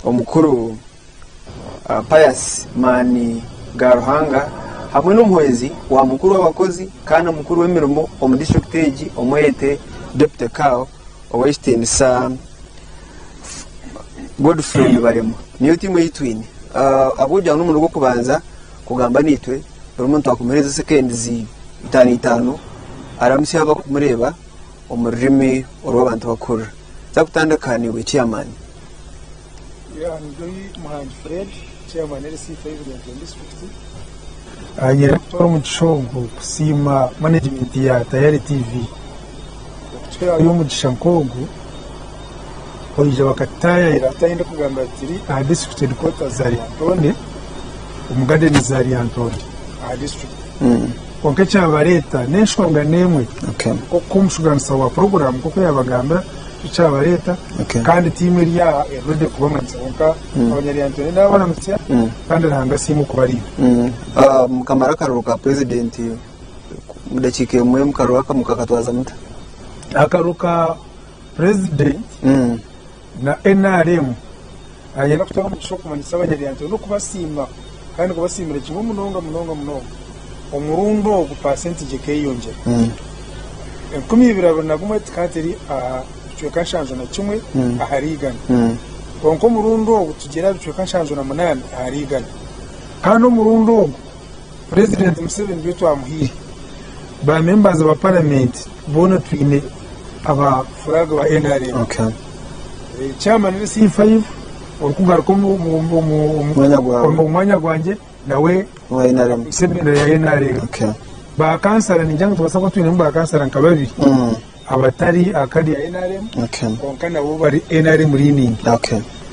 omukuru Pius Mani Garuhanga hamwe n'umuhezi wa mukuru w'abakozi kandi omukuru w'emirimo omu district egi omwete Deputy Kao Western sa Godfrey baremo niyo timu yitwine abujya n'umuntu go kubanza kugamba nitwe buri muntu akomereza seconds 5 aramusi aba kumureba omurimi orw'abantu bakuru zakutandakaniwe chairman Ndoi Muhangi Fred, chairman LC5 district. Anyere kutoka muchongo kusima management ya Tayari TV. Kuchira yo mugisha nkongo oyije bakataya iratayenda kugamba ati district headquarters zari Antonde umugade ni zari Antonde district. Konke cyabareta neshwanga nemwe. Okay. Ko kumshuganisa wa program ko yabagamba cyaba leta kandi timu ya rode kubamanza konka abanyari Antonde n'abana mutya kandi nanga simu kubari mukamara karuka president mudakike mwe mukaruka mukakatwaza muta akaruka president na NRM ayera kutoka mu shoko manisa abanyari Antonde no kubasima kandi kubasimira kimwe munonga omurundo ku percentage keyonje 10 gumwe tikateri chweka shanzo na kimwe aharigana konko murundo tugera chweka shanzo na 8 aharigana kandi murundo president Museveni bitu amuhiri ba members of parliament bona twine aba flag wa NRM chairman C5 okugaruka mu mwanya gwanje nawe wa NRM Museveni ya NRM ba kansara ninjanga tubasaba twine mu ba kansara nkababiri abatari akadi ya NRM konkana bo bari NRM lining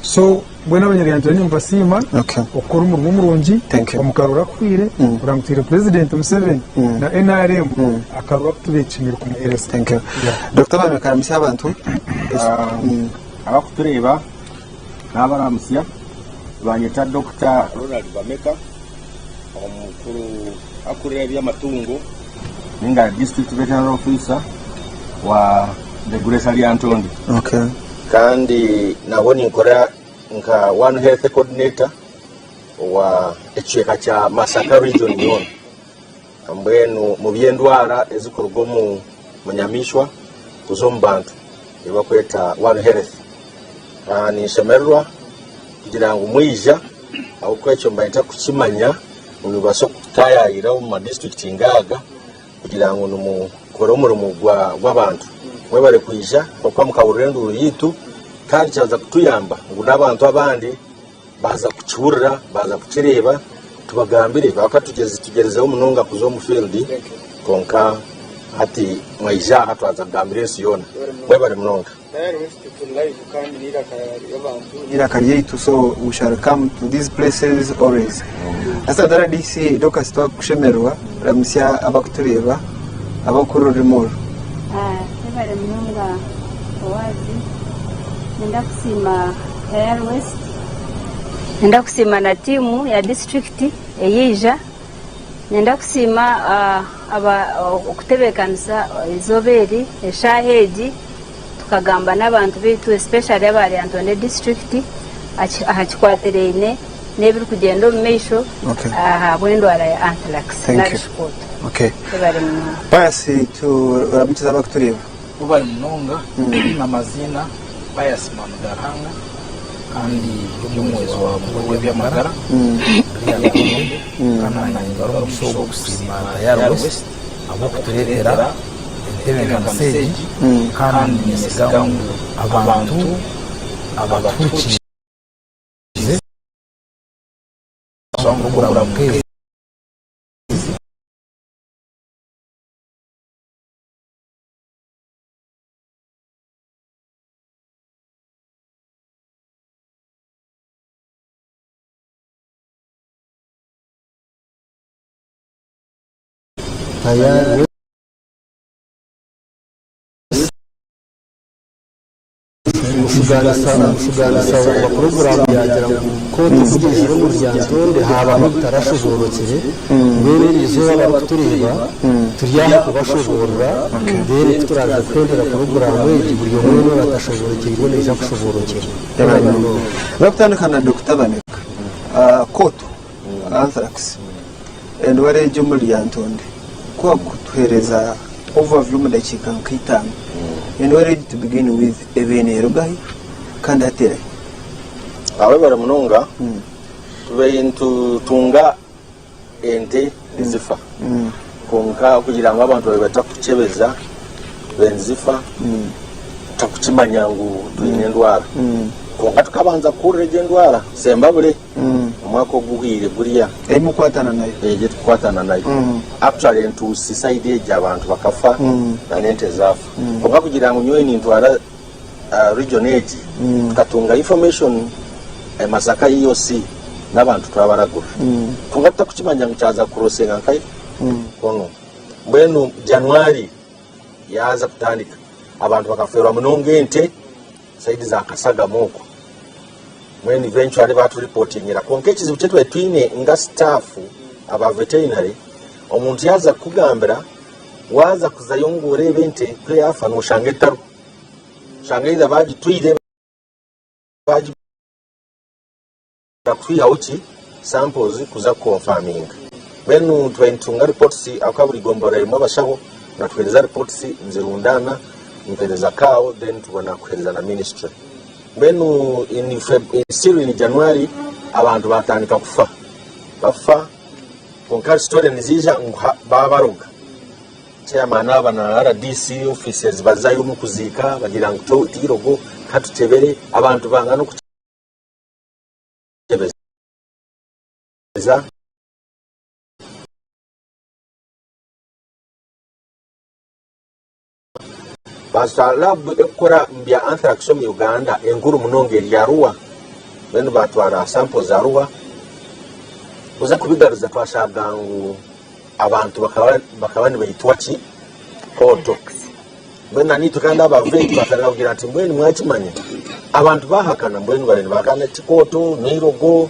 so bwana abanyarwanda ni mbasima okuru mu rumurungi omukarura kwire uramutire president Museveni na NRM akarura kutubekimira ku RS. Thank you. Dr. Bamekaramisa abantu abakutureba n'abaramusya banyeta Dr. Ronald Bameka omukuru akurira by'amatungo ninga district veterinary officer wa the Grace Ali Antonde. Kandi naboni nkora nka one health coordinator wa ekyeka kya Masaka region yona ambwenu mu byendwara ezikorwa mu munyamishwa kuzombantu ebakweta one health ni shemerwa kugira ngo mwija aho kwecyo mbayita kukimanya mu baso kutayayira mu district ngaga kugira ngo no kora umurimo gw'abantu mwe bare kwija kwa mukaburendo yitu kandi cyaza kutuyamba ngo n'abantu abandi baza kucyurira baza kukireba tubagambire bakatugezeho munonga kuzo mu field konka ati mwija hatwaza gambire siyona mwe bare munonga Nirakaryetu, so we shall come to these places always. Asa dara DC doka sitwa kushemerwa ramusya abakutureba abakuru remoro. Ebare munonga owazi nenda kusima Tayari West, nenda kusima na timu ya district eyija, nenda kusima okutebekanisa izoberi eshaheji tukagamba n'abantu bitu especially abari Antonde district ahakikwaterene nebiri kugenda mu meisho bwendwara ya anthrax narishikota. Pius turamutse abakutureba ubari munonga n'amazina Pius Mani Garuhanga kandi y'umwezi wa mugwe by'amagara kana ingaro mushobo kusima Tayari West abakuturetera entebe message kandi nesigamu abantu abatukize songura mukezi Tayari mushuganisa wa porogaramu yagira ngo konti kugejejwe mu ryantonde habaho bitarashoborokere mbere izo baba tureba turiyaha kubashoborera mbere turaza kwendera porogaramu y'iburiyo muri batashoborokere iboneza kushoborokera bakutandikana Dr. Baneka koto anthrax endwara yo mu ryantonde kwa kutuhereza overview mu dakika nk'itanu and we're ready to begin with ebenero gahi kandi atera awe bara munonga tube tunga ente zifa konka kugira ngo abantu batakucebeza benzifa takukimanya ngo tuyine ndwara konka tukabanza kureje ndwara sembabule umwako guhire buriya mukwatana nayo tukwatana nayo actually into society y'abantu bakafa na nente zafu konka kugira ngo nyoye ni ndwara region age tukatunga information masaka yose n'abantu twabaragura konka tutakukimanya ngo cyaza kurosenga kai kono mbwenu January yaza kutandika abantu bakaferwa munonge ente saidi za kasaga moko when eventually batu reporting ira konke kizibu chetwe twine nga staff aba veterinary omuntu yaza kugambira waza kuzayongore bente kuri afa no shangetaru shangeza baji twide baji nakwiya uchi samples kuza confirming benu twentunga reports akaburi gombora irimo bashaho natwereza reports nzirundana npereza kao then tubona kuhereza na ministry benu in January abantu batandika kufa bafa konka story nizija babaruga chairman aba na RDC officers bazayo mu kuzika bagira ngo tirogo katutebere abantu bangana kutebeza basalab ekora mbya anthrax mu Uganda enguru munonge yarua benu batwara samples arua uza kubigaruza twashagangu abantu bakabani bayitwachi koto bena ni tukanda abaveti bakaragira ati mbweni mwakimanye abantu bahakana mbweni bari bakana tikoto nirogo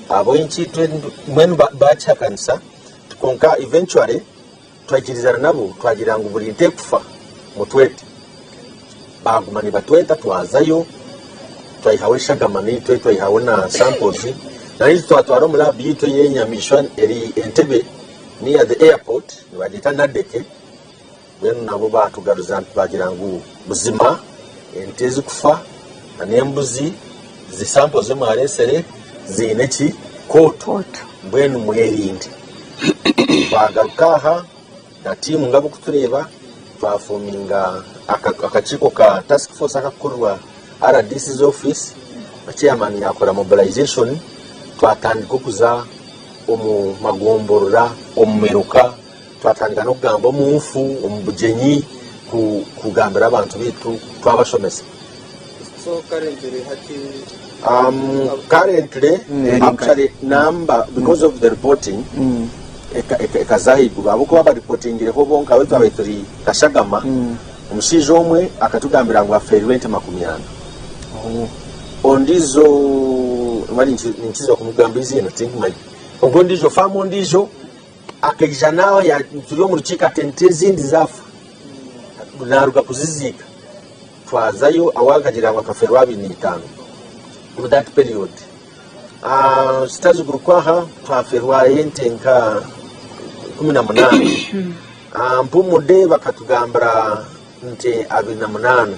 abo inchitwe mbweni bachakanisa tukonka eventually twagirizana nabo twagira ngo buri ntekfa mutwete bagumani batweta twazayo twayihawe shagamani twayihawe na samples na hizo twatwara mu lab yito yenyamishwa eri Entebbe near the airport nibagita nadeke benu nabo batugaruza bagira ngo buzima entezi kufa anembuzi zi samples zo maresere zineki koto benu mwerinde bagarukaha na team ngabo kutureba twafominga akachiko ka task force akakurwa RDC's office chairman yakora mobilization twatandika kuza omu magomborora omumeruka twatandika no kugamba omunfu omubujenyi kugambira abantu bitu twabashomesa so currently actually number because of the reporting ekazahibu abo baba reporting ho bonka wetu abetri kashagama umushijo omwe akatugambira ngo aferiwe ente 50 ondizo wali nchizo kumugambizi na think my ondizo famo ondizo akejanawa ya turiyo mu rukika tentezi ndizafu naruga kuzizika twazayo awagagira ngo akaferwa 25 in that period stazi gurukwaha twaferwa ente nka 18 mpumude bakatugambira nte 28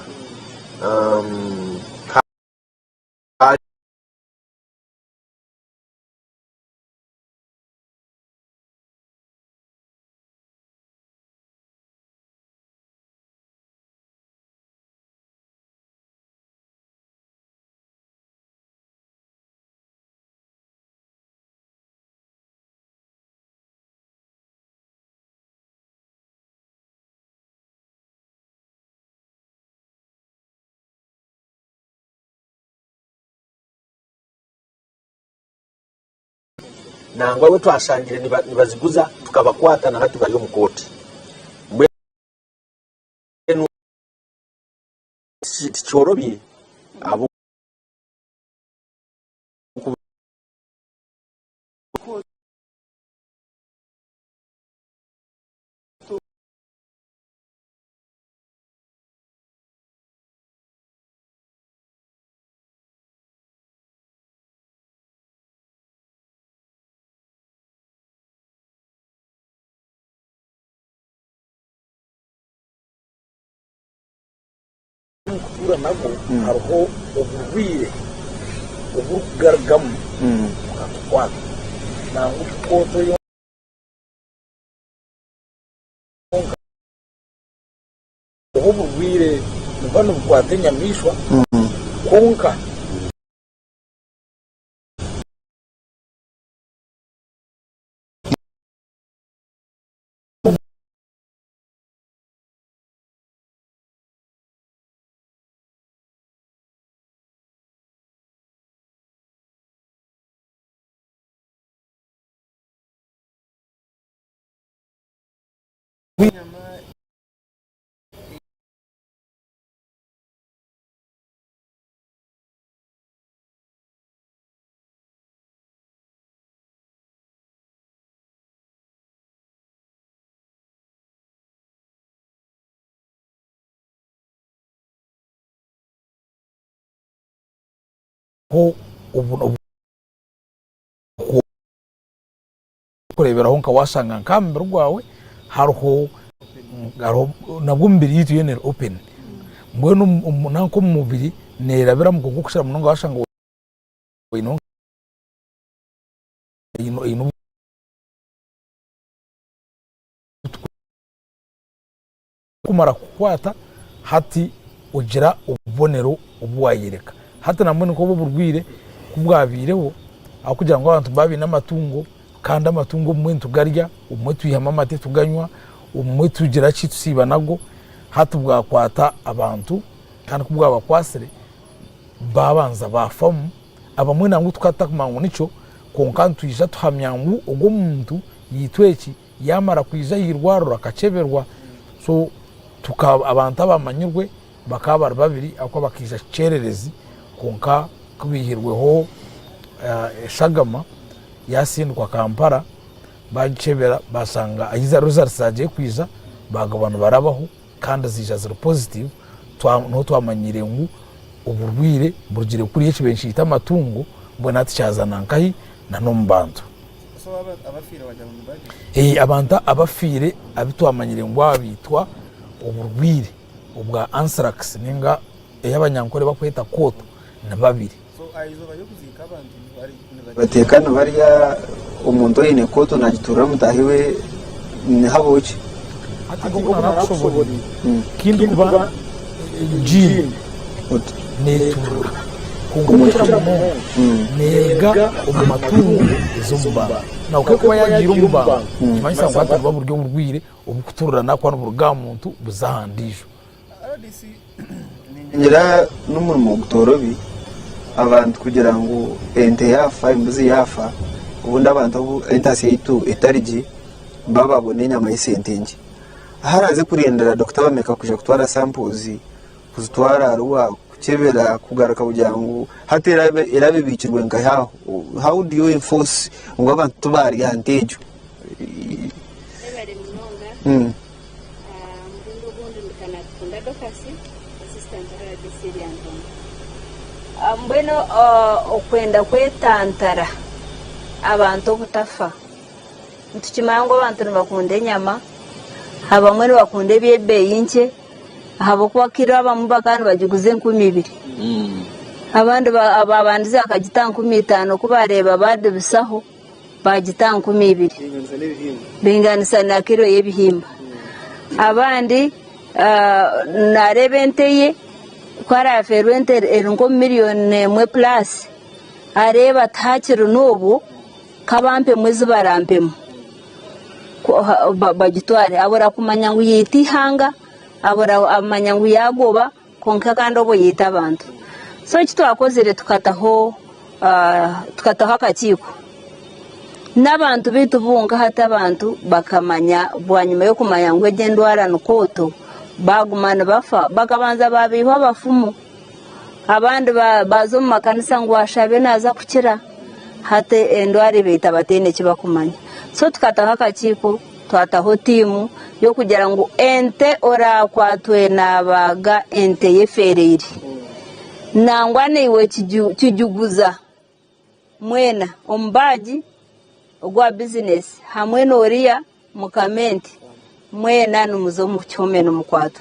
nangwa we twashangire nibaziguza tukabakwata na hatu bari mu koti mbwenu chorobi abo kura nabwo hariho uburwire ubugaragamu bukatwara nangwa ikoto yo uburwire muvano bukwate nyamishwa konka kureberaho nka wasanga nkambe rwawe hariho nabwo mbiri yitu yenera open mbwenu nanko mu mubiri nerabira mu kugukushira munonga washanga ino kumara kukwata hati ugira ubonero ubwayireka hata namwe ko burwire kubwabireho akugira ngo abantu babi n'amatungo kandi amatungo mwe tugarya umwe tuyihama amate tuganywa umwe tugira ki tusiba nago hata bwakwata abantu kandi kubwaba kwasire babanza bafamu abamwe nangu tukata kumangu nico konkantu tuyija tuhamyangu ugo muntu yitweki yamara kwiza yirwarura akaceberwa so abantu abamanyirwe bakaba babiri akwa bakija cererezi konka kubihirweho shagama yasindwa Kampala bacebera basanga ayiza results zaje kwiza bagabana barabaho kandi zija zero positive no twamanyire ngo uburwire burugire kuri yechi benshi ita matungo mbona atichazana nkahi na nombantu so abafire bajya mu bagi abantu abafire abitwamanyire ngo abitwa uburwire ubwa anthrax ninga y'abanyankore bakweta koto na babiri so ayizo bayo kuzika abantu bari batekana bariya umuntu yine koto nagitura mutahiwe haboki ati ngo narakusobora kindi kuba jini netura kungumukira mu nega umumatungo izumba na ukekuba yagira umba kimanyisa ngo ataba buryo burwire ubukuturura nakwa n'uruga muntu buzahandisho ngira n'umurimo gutorobi abantu kugira ngo ente yafa imbuzi yafa ubundi abantu entasi yitu etarigi bababone nyama y'isentenge haraze kurindira Dr. Bameka kuja kutwara samples kuzitwara ruwa kukebera kugaruka kugira ngo hatera irabibikirwe nka yaho how do you enforce ngo abantu tubari yantejo ebare munonga mbundo bundi ndikana kunda dokasi assistant radio Syrian mbweno okwenda kwetantara abantu butafa ntukimango abantu nibakunda enyama habamwe nibakunda ebyebeeyi nke habo kwakira abamu bakandi bagiguze 2,000 abandi babandize akagita 15 kubareba bade bisaho bagita 2,000 binganisa na kilo y'ebihimba abandi narebenteye kwara ferwente erongo miliyoni 1 plus areba takiro nobo kabampe mwezi barampemo bagitware abora kumanya ngo yitihanga abora amanya ngo yagoba konka kandi obo yita abantu so kitwakozere tukataho akakiko n'abantu bitubunga hata abantu bakamanya bwanyuma yo kumanya ngo egendwara nukoto bagumana bafa bakabanza babiho abafumu abandi bazo mu makanisa ngo washabe naza kukira hate endwari bita batene kibakumanya so tukataha akakiiko twataho timu yo kugira ngo ente ora kwatwe nabaga ente yefereiri nangwa niwe kijuguza mwena ombaji ogwa business hamwe noriya mukamenti mwena numuzo mu cyome no mukwato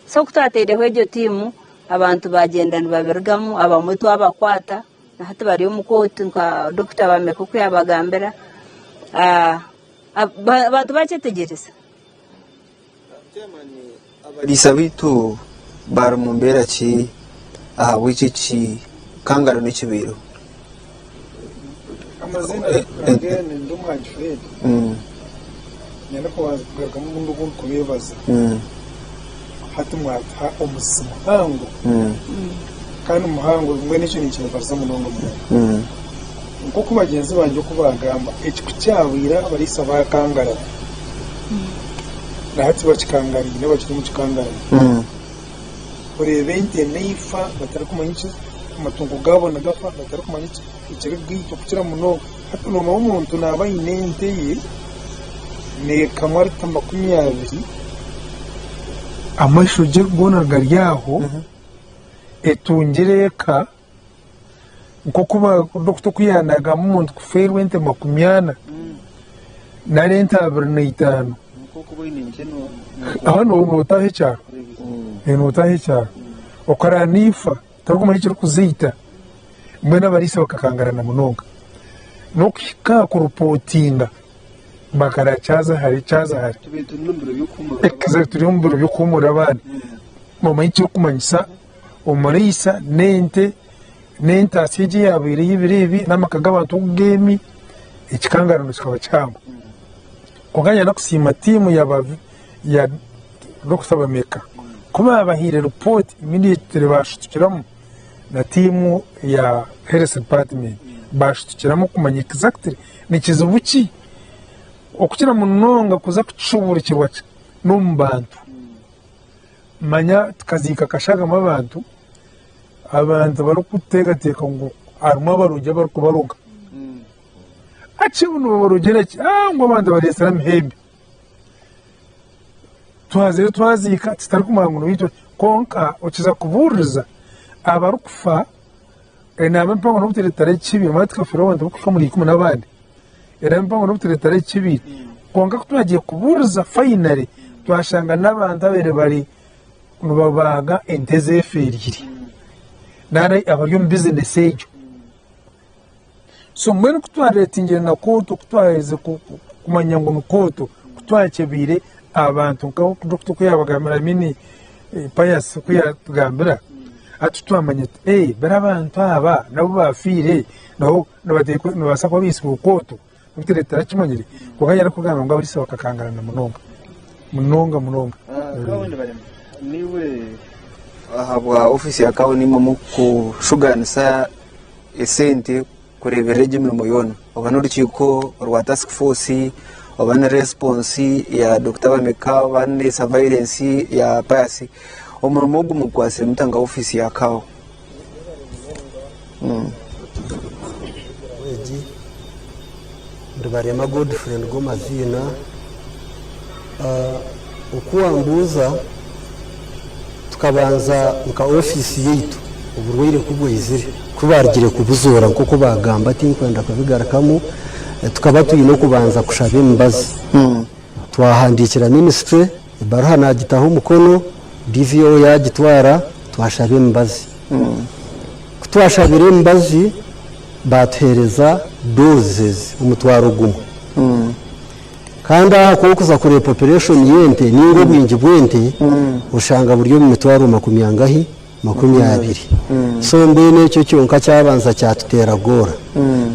so kutatereho iryo timu abantu bagenda nibabirgamu abamutu abakwata na hati bari umukoti nka Dr. Bameka ko yabagambira abantu bacetegereza abalisa bitu barumumbera ki aha wiki kangaro n'ikibiro amazina again ndumwanyi Fred nyana ko wazagaga mu mundu kubibaza hati mwata omusima hango kandi umuhango umwe n'icyo ni kibaza mu nongo uko kubagenzi banje kubagamba ekikucyabira abalisa bakangara na hati bakikangari ne bakiri mu kikangara urebe inte neifa batari kumanya iki amatungo gabo nagafa batari kumanya iki ikiri bwito kukira muno hati no umuntu nabayine inteye ne kamwari tamba 20 amasho je gona garyaho etungereka uko kuba Dr. Kuyanaga mu muntu kuferwe ente 80 na renta 45 uko kuba iningeno aho no utahe cyaro utahe cyaro okara nifa taruguma icyo kuzita mwe n'abarisa bakakangarana munonga no kika kurupotinga bakara cyaza hari tubitu numbero y'ukumura exact numbero y'ukumura abandi mama icyo kumanyisa umurisa nente asije yabiri y'ibiribi namakaga abantu game ikikangarano kikaba cyangwa kuganya no kusima timu ya Dr. Bameka kuba abahire report immediately bashutukiramo na timu ya health department bashutukiramo kumanya exactly nikizubuki okukira munonga kuza kucubura kirwaca no mbantu manya tukazika kashaga mabantu abantu bari kutegateka ngo arimo barujya bari kubaruga aci buno barugera ngo abantu baresera mhembe twazika tutari kumangano yitwa konka ukiza kuburiza abarukufa enama mpango no buteretare kibi matka furowanda bukufa muri kumwe nabandi era mpango no buteretare kibi konka twagiye kuburiza finally twashanga n'abantu abere bari babaga enteze feriri nari abari mu business ejo so mwene kutwaretingira na koto kutwaheze kumanya ngo nukoto kutwakebire abantu nkaho Dr. Kuyabagamira mini payas kuyagambira atutwamanye barabantu aba nabo bafire naho nabateko nabasako bisi koto muteretara kimanyire kuganya no kugamba ngo abari bakakangana munonga kabone bari niwe ahabwa ofisi yakawe nimo mu kushuganisa esente kurebera imirimo yona obana urukiko rwa task force obana response ya Dr. Bameka obana surveillance ya pasi umurimo gumukwase mutanga ofisi yakawe weji ndibarema Godfrey Ngomazina ukuambuza tukabanza nka ofisi yitu uburwire kubwizire kubarigire kubuzora nko bagamba ati kwenda kubigarakamu tukaba tuyino kubanza kushaba imbazi twahandikira ministry baruha nagitaho umukono DVO yagitwara twashaba imbazi kutwashabira imbazi bathereza doses umutwaro gumu kandi aho kuza kure population yente ningo bwingi bwente ushanga buryo mu mitwaro 20 so mbene cyo cyonka cyabanza cyatutera gora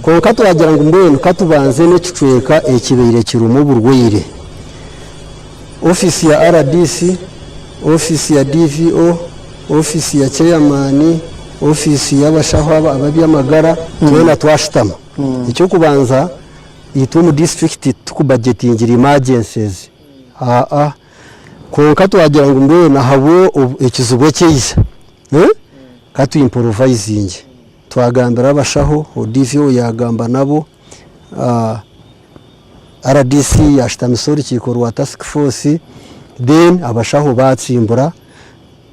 konka turagira ngo mbene katubanze ne cucweka ekibere kirumu burwire ofisi ya RDC ofisi ya DVO ofisi ya chairman ofisi y'abashahaba ababyamagara twena twashitama icyo kubanza itumu district tukubudgetingira emergencies konka turagira ngo mbene habo ekizubo cyisa katu improvising twagambira abashaho DVO yagamba nabo RDC yashtamisori kikorwa task force then abashaho batsimbura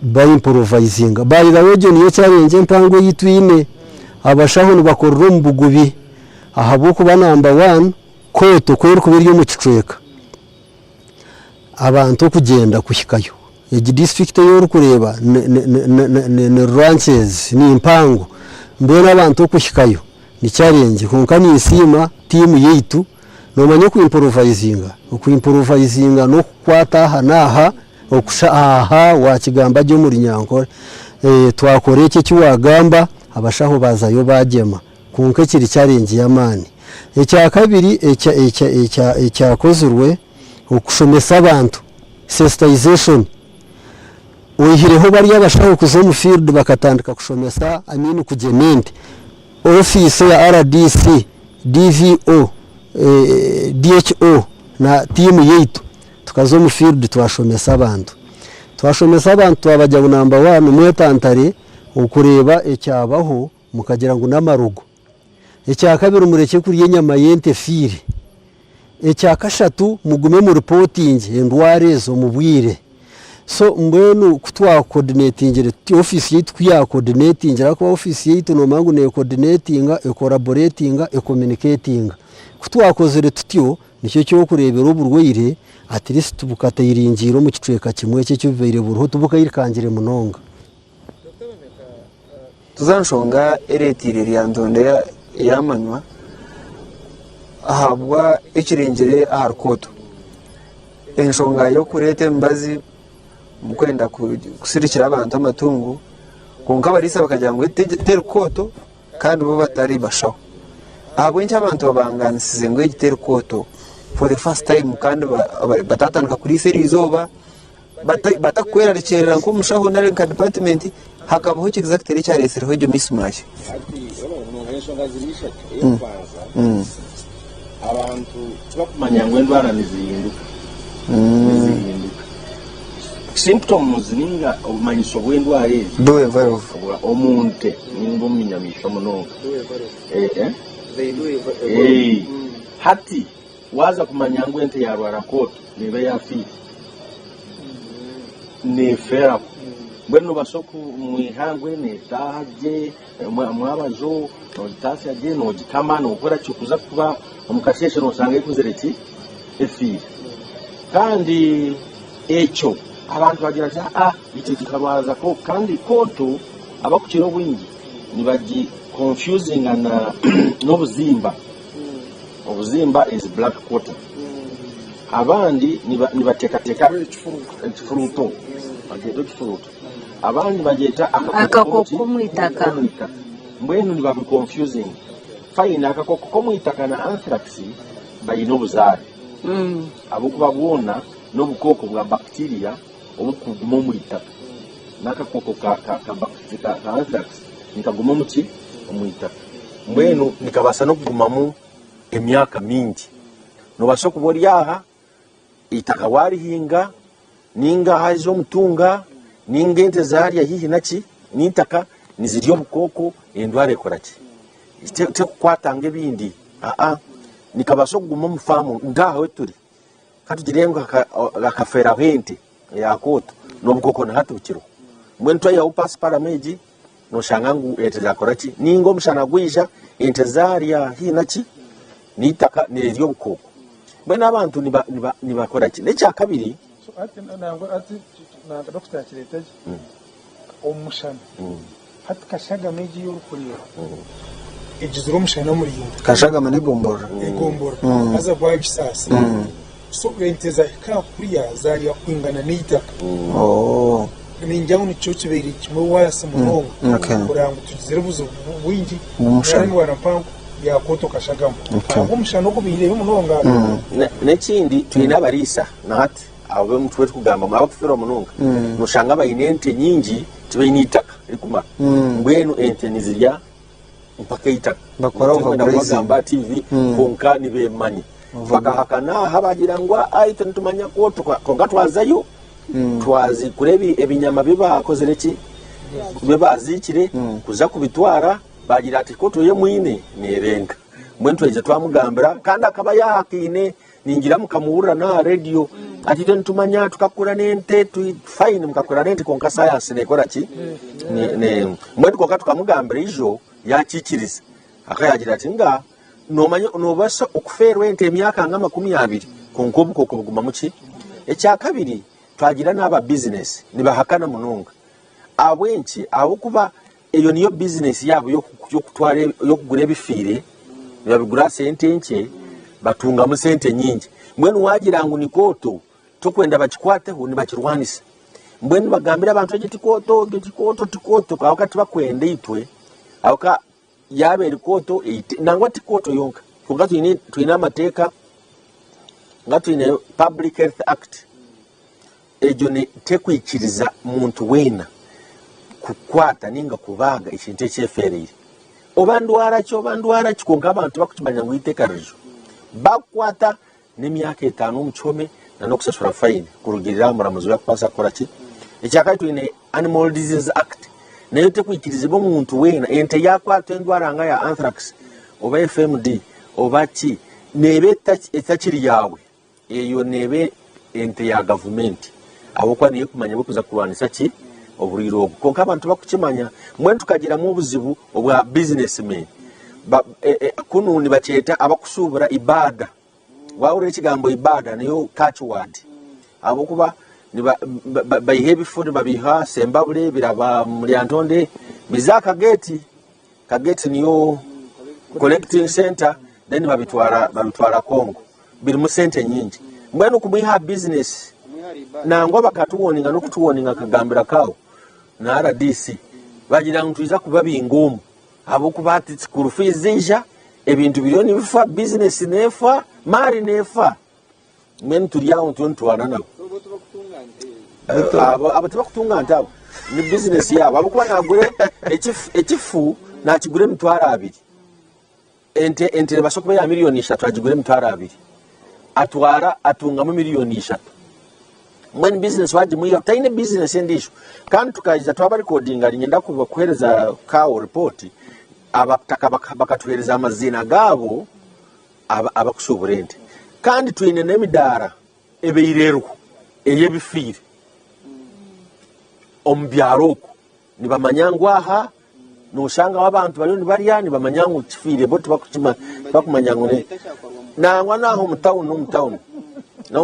by improvising by the way niyo challenge mpango yitwine abashaho nibakorera mu bugubi ahabuko ba number 1 koto kwero kubiryo mu kicweka abantu kugenda kushikayo egi district yo kureba ne ranches ni impango mbona abantu kushikayo ni challenge konka ni isima timu yitu no manye ku improvisinga no kwata hanaha okusha aha wa kigamba byo muri Nyankore twakore iki kiwagamba abashaho bazayo bagema konka kiri challenge yamani ecya kabiri ecya kozurwe okushomesa abantu sensitization uyihireho bari abashaho kuzo mu field bakatandika kushomesa amini kugenende office ya RDC DVO DHO na timu yitu tukazo mu field twashomesa abantu abajya number 1 mwetantare ukureba ecyabaho mukagira ngo namarugo ecya kabiri mureke kuri nyama yente fire ecya kashatu mugume mu reporting endware zo mubwire so mbwenu kutwa coordinating office yitu ya coordinating ariko office yitu no mangu ne coordinating e collaborating e communicating kutwa kozere tutyo nicyo cyo kurebera uburwire at least tubukata iringiro mu kicweka kimwe cyo cyuvire buruho tubukayirikangire munonga tuzanshonga eretire ryandonde yamanywa ahabwa ikirengere aharkoto enshonga yo kurete mbazi mukwenda kusirikira abantu amatungo konka barisa bakagira ngo terkoto kandi bo batari bashaho ahabwe abantu babanganisize ngo igiterkoto for the first time kandi batatandika kuri seri izoba batakwera rekerera nko mushaho na renka department hakabaho exactly cya resereho ibyo mismatch abantu tubakumanya ngo ndwara nizihinduka symptoms ninga umanyisho bw'endwara ezi dowe valve omunte ningo minyamisho muno hati waza kumanya ngo ente yarwara koto nibe yafi ne fera bwenu basoku mwihangwe ne taje mwabazo tasi aje no gikama no gukora cyukuza kuba umukasheshe no sanga ikuzereti efi kandi echo abantu bagira icyo kikarwaza ko kandi koto abakukiro bwingi nibaji confusing na n'obuzimba obuzimba is black quarter abandi nibatekateka ikifuruto bagenda ikifuruto abandi bageta akakoko mwitaka mbwenu niba confusing fine akakoko ko mwitaka na anthrax bayino buzari abukuba bwona n'obukoko bwa bacteria obukuguma mu itaka nakakoko ka anthrax nikaguma mu ki omwitaka mbwenu nikabasa no kugumamu emyaka mingi nobasha kubona yaha itaka warihinga ninga hazo mutunga ninga ente zariya hihi naki nitaka niziryo bukoko endware koraki ite kwatanga ebindi nikabasha kuguma mu famu ngaho turi katugirenga akafera hente yakoto nobukoko na hatukiro mwentu ya upas parameji no shangangu ente zakoraki ningo mshana gwija ente zariya hihi naki nitaka neryo bukoko bwana abantu nibakora ki necya kabiri so ati nango ati na doctor kiretaje omushana hati kashaga meji y'urukurira ejizuro mushana muri yindi kashaga mane gombora aza bwa kisasi so enteza ka kuriya zari yakwingana n'itaka ninjyaho nicyo kibiri kimwe wase murongo kuranga tugizere buzo wingi mushana warampango yakoto kashagamo umushano kubire y'umunonga nekindi twina barisa nati abo mutwe kugamba abafero munonga mushanga bayinente nyingi tibayinitaka ikuma mbwenu ente nizirya mpaka itaka bakora bagamba TV konka nibemanyi bakahakana habagira ngo aite ntumanya ko konga twazayo twazi kurebi ebinyama biba akozereki kube bazikire kuza kubitwara bagira ati ko tuye mwine nerenga mwentu eje twamugambira kandi akaba yakine ningira mukamuhurira na radio ati tentumanya tukakura nente fine mukakura nente konka science nekora ki ne mwentu konka tukamugambira ijo yakikiriza akayagira ati nga nomanya nobasa okuferwa ente emyaka nga 20 konkobu kokuguma muki ekyakabiri twagira n'aba business nibahakana munonga abwenki abo kuba eyo niyo business yabo yokutwara yokugura ebifiire nibabigura sente nke batunga mu sente nyingi mwenu wagira ngu nikoto tokwenda bakikwateho nibakirwanisa mbwenu bagambira abantu tikoto wakati bakwenda itwe awaka yabe likoto nangwa tikoto yonka kuga tuina amateeka nga tuina Public Health Act ejo ne tekwikiriza muntu wena kukwata ninga kubaga ekintu ekyefereire obandwara kikonka abantu bakukimanya ngu iteeka rijo bakwata n'emyaka 5 omukyome n'okusasura fine kurugirira muramuzi yakwasa kukora ki ekyakati tuine Animal Disease Act nayo tekwikirizibwa omuntu wena ente yakwata endwara nga ya anthrax oba FMD oba ki nebe etakiri yawe eyo nebe ente ya government abokwa niyo kumanya bokuza kulwanisa ki obuliro obwo konka abantu bakukimanya mwe tukagiramu obuzibu obwa businessmen kuno ni bakyeta abakusubura ibada waure ekigambo ibada niyo catchword abokuba bayiha ebifo nibabiha sembabule biraba mulyantonde bizaka kageti niyo collecting center then babitwara Kongo biri mu sente nyingi mbwenu kumuiha business nangwa bakatuwoninga nokutuwoninga kagambira kawo na RDC bagira ngu tuiza kuba bingumu abokuba ati school fees zija ebintu bilioni bifa business nefa mari nefa men turiyawo tuntwana nabo abo tubakutunga ntabo ni business yabo abokuba nagure ekifu nakigure mitwara abiri ente basokuba ya milioni 3 agigure mitwara abiri atunga mu milioni 3 when business waje muya taine business endisho kandi tukajiza twaba recording ali ngenda kuhereza kawo report abakutaka bakatuhereza amazina gabo abakusuburende kandi tuine nemidara ebeirero eyebifire ombyaroko nibamanyangu aha noshanga wabantu balioni bariani bamanyangu kifire bote bakumanyangu ne nangwa naho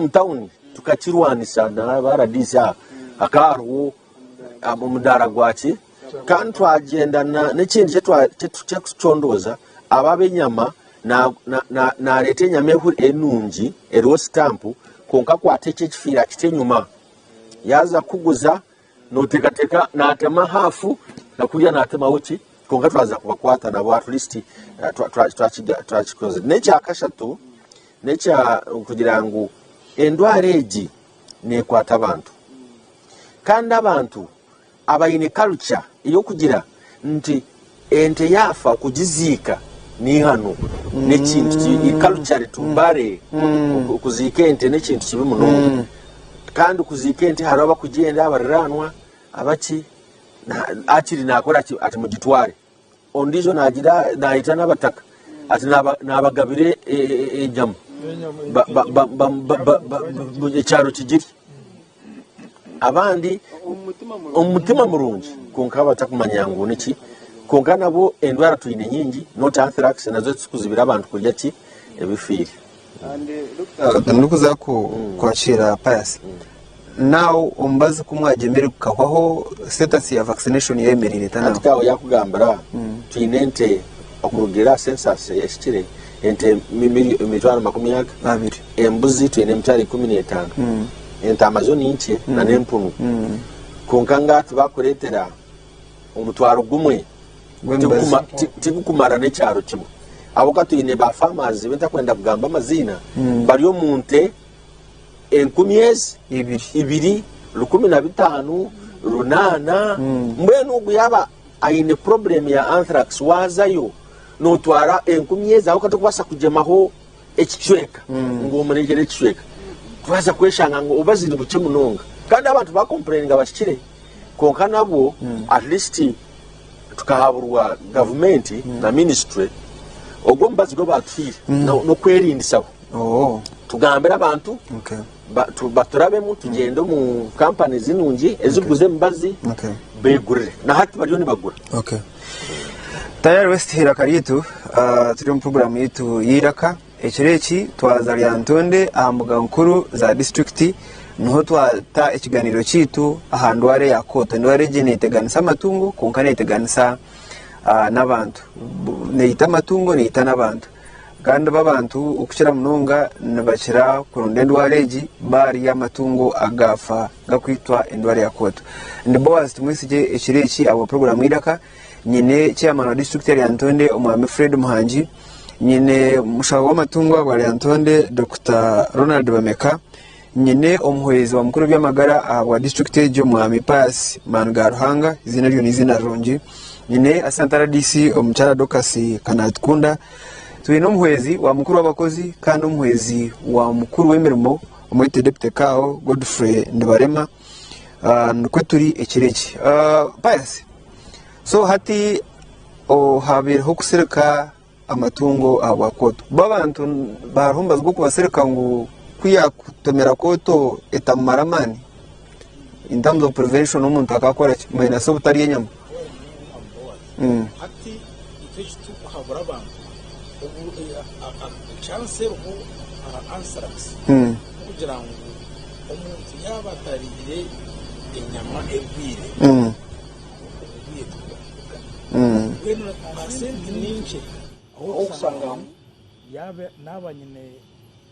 mtown tukachirwanisa na baradisa akaruwo amumudara gwachi kandi twagenda n'ekindi kyekucondoza ababenyama na lete nyama enungi eriwo stamp konka kwateke ekifira kitenyuma yaza kuguza notekateka natema hafu nakuja natema uchi konka twaza kubakwata nabo at least twachikoze nekyakashatu nekya kugira ngu endwara egi nekwata abantu kandi abantu abayine culture iyo kugira nti ente yafa kugiziika ni hano nekintu culture tumbare kuzika ente nekintu kibi muno kandi kuzika ente haraba kugenda abariranwa abaki akiri nakora ati mugitware ondijo nagira naita nabataka ati nabagabire enyama ekyaro kigiri abandi omutima murungi konka batakumanya ngu niki konka nabo endwara tuine nyingi not anthrax nazo tukuzibira abantu kurya ki ebifiri ndukuza kwakira Pius now ombaze kumwajemere kukahwaho status ya vaccination yemerire tana atikawo yakugambira tuine ente okurugira census yashikire ente mitwaro 20 embuzi tuine mitwaro 15 ente amazoni nche na nempunu konka nga tubakuretera omutwaro gumwe tikukumara n'ekyaro kimwe abo tuine ba farmers benta kwenda kugamba amazina bariyo munte 10,000 215 runana mbwenu oguyaba aine problem ya anthrax wazayo notwara 10,000 aho katokubasa kujemaho ekicweka ngo munegere ekicweka twaza kweshanga ngo ubazini buke munonga kandi abantu ba complaining abashikire konka nabo at least tukahaburwa government na ministry ogwo mbazi go batufire no kwerindisaho tugambira abantu baturabemu tugende mu companies zinungi eziguze mbazi begurire na hati bariyo nibagura. Tayari West Hiraka yitu turi mu program yitu yiraka ekireki twaza Lyantonde ahambuga nkuru za district niho twata ikiganiro kitu ahandu ware yakota ndware gene iteganisa amatungo konkane iteganisa n'abantu neita amatungo neita n'abantu kandi babantu ukukira munonga nabakira kurunde ndwaregi bari y'amatungo agafa gakwitwa endware yakota ndibo wazitumwisije ekireki abo program yiraka nyine chairman wa district ya Lyantonde Omwami Fred Muhangi nyine mushawo w'amatungo wa Lyantonde Dr. Ronald Bameka nyine omuhwezi wa mukuru by'amagara wa district ejo Mwami Pass Mangaruhanga izina ryo nizina rongi nyine asantara DC omuchara Dokasi Kanatkunda tuwe n'omuhwezi wa mukuru w'abakozi kandi omuhwezi wa mukuru w'emirimo omwite deputy Kao Godfrey Ndibarema nkwe turi ekireki Pass. So hati habiriho kusereka amatungo abakoto babantu barumbazwa kubasereka ngo kuyakutomera koto etamaramani in terms of prevention umuntu akakora mwena so butari yenyama hati itekitu habura abantu chance ruho answers kugira ngo umuntu yabatarire inyama ebwire wenu asenti ninche aho usanga yabe nabanyine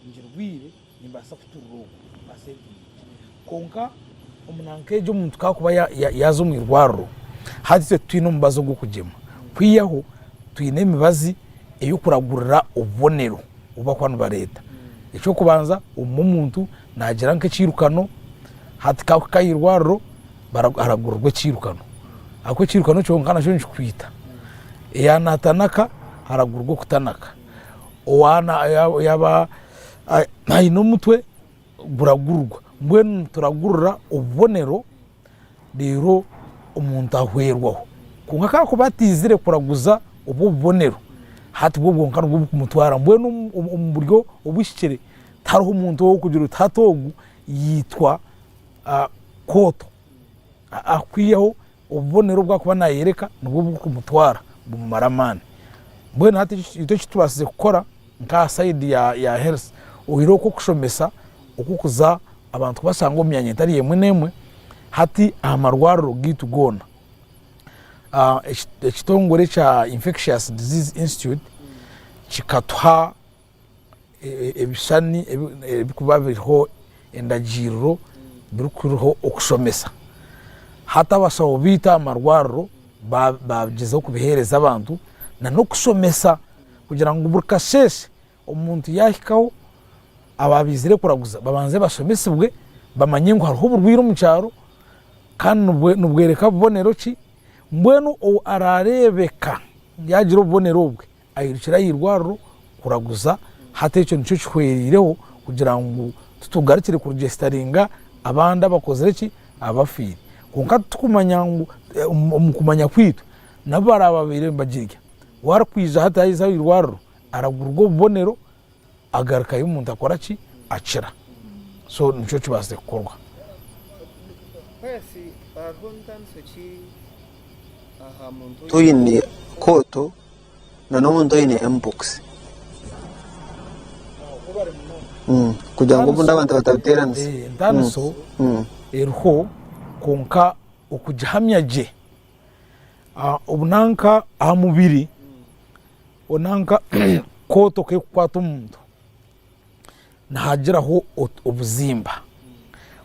ngirwire nimbasa kuturu asenti konka umunankeje umuntu kakuba yazo mwirwaro hatse twino mbazo gukujema kwiyaho twine mibazi eyo kuragurira ubonero uba kwanu bareta icyo kubanza umuntu nagira nke kirukano hatika kayirwaro baragurwa kirukano ako kirukano cyo nkana cyo nkwita yanatanaka haragurwa kutanaka owana yaba nayino mutwe buragurwa mbwe turagurura ubonero rero umuntu ahwerwaho kunka kako batizire kuraguza ububonero hati bwo bwonkana bwo kumutwara mbwe mu buryo ubishikire tariho umuntu wo kugira utatogu yitwa koto akwiyeho ubonero bwa kuba nayereka nubwo bwo kumutwara mu maramane mbwe hati ito kitubasize gukora nka side ya health uhiro ko kushomesa okukuza abantu basanga omyanya itari yemwe nemwe hati amarwaro gitu gona ekitongore cha Infectious Disease Institute kikatwa ebishani ebikubabiriho endagiro birukuriho okushomesa hata basawo bita amarwaro bagize kubihereza abantu na no kushomesa kugira ngo burkasheshe umuntu yahikaho ababizire kuraguza babanze bashomesebwe bamanye ngo hariho burwiro mu cyaro kandi nubwereka bonero ki mbwenu ararebeka yagira bonero bwe ayirukira yirwaro kuraguza hate cyo nico cyhwerireho kugira ngo tutugarukire ku registeringa abanda bakozere ki abafiri konka tukumanya ngo umukumanya kwitu nabara babire mbagirya warakwija hata yiza yirwaro aragurwa bonero agaruka y'umuntu akora ki acira so nico kibase gukorwa kwesi arhondanse ki aha muntu tuyine koto na n'umuntu yine mpox kugira ngo bunda abantu batateranze ndaniso erho konka okujahamyaje ubunanka amubiri onanka koto ke kwata umuntu nahagiraho ubuzimba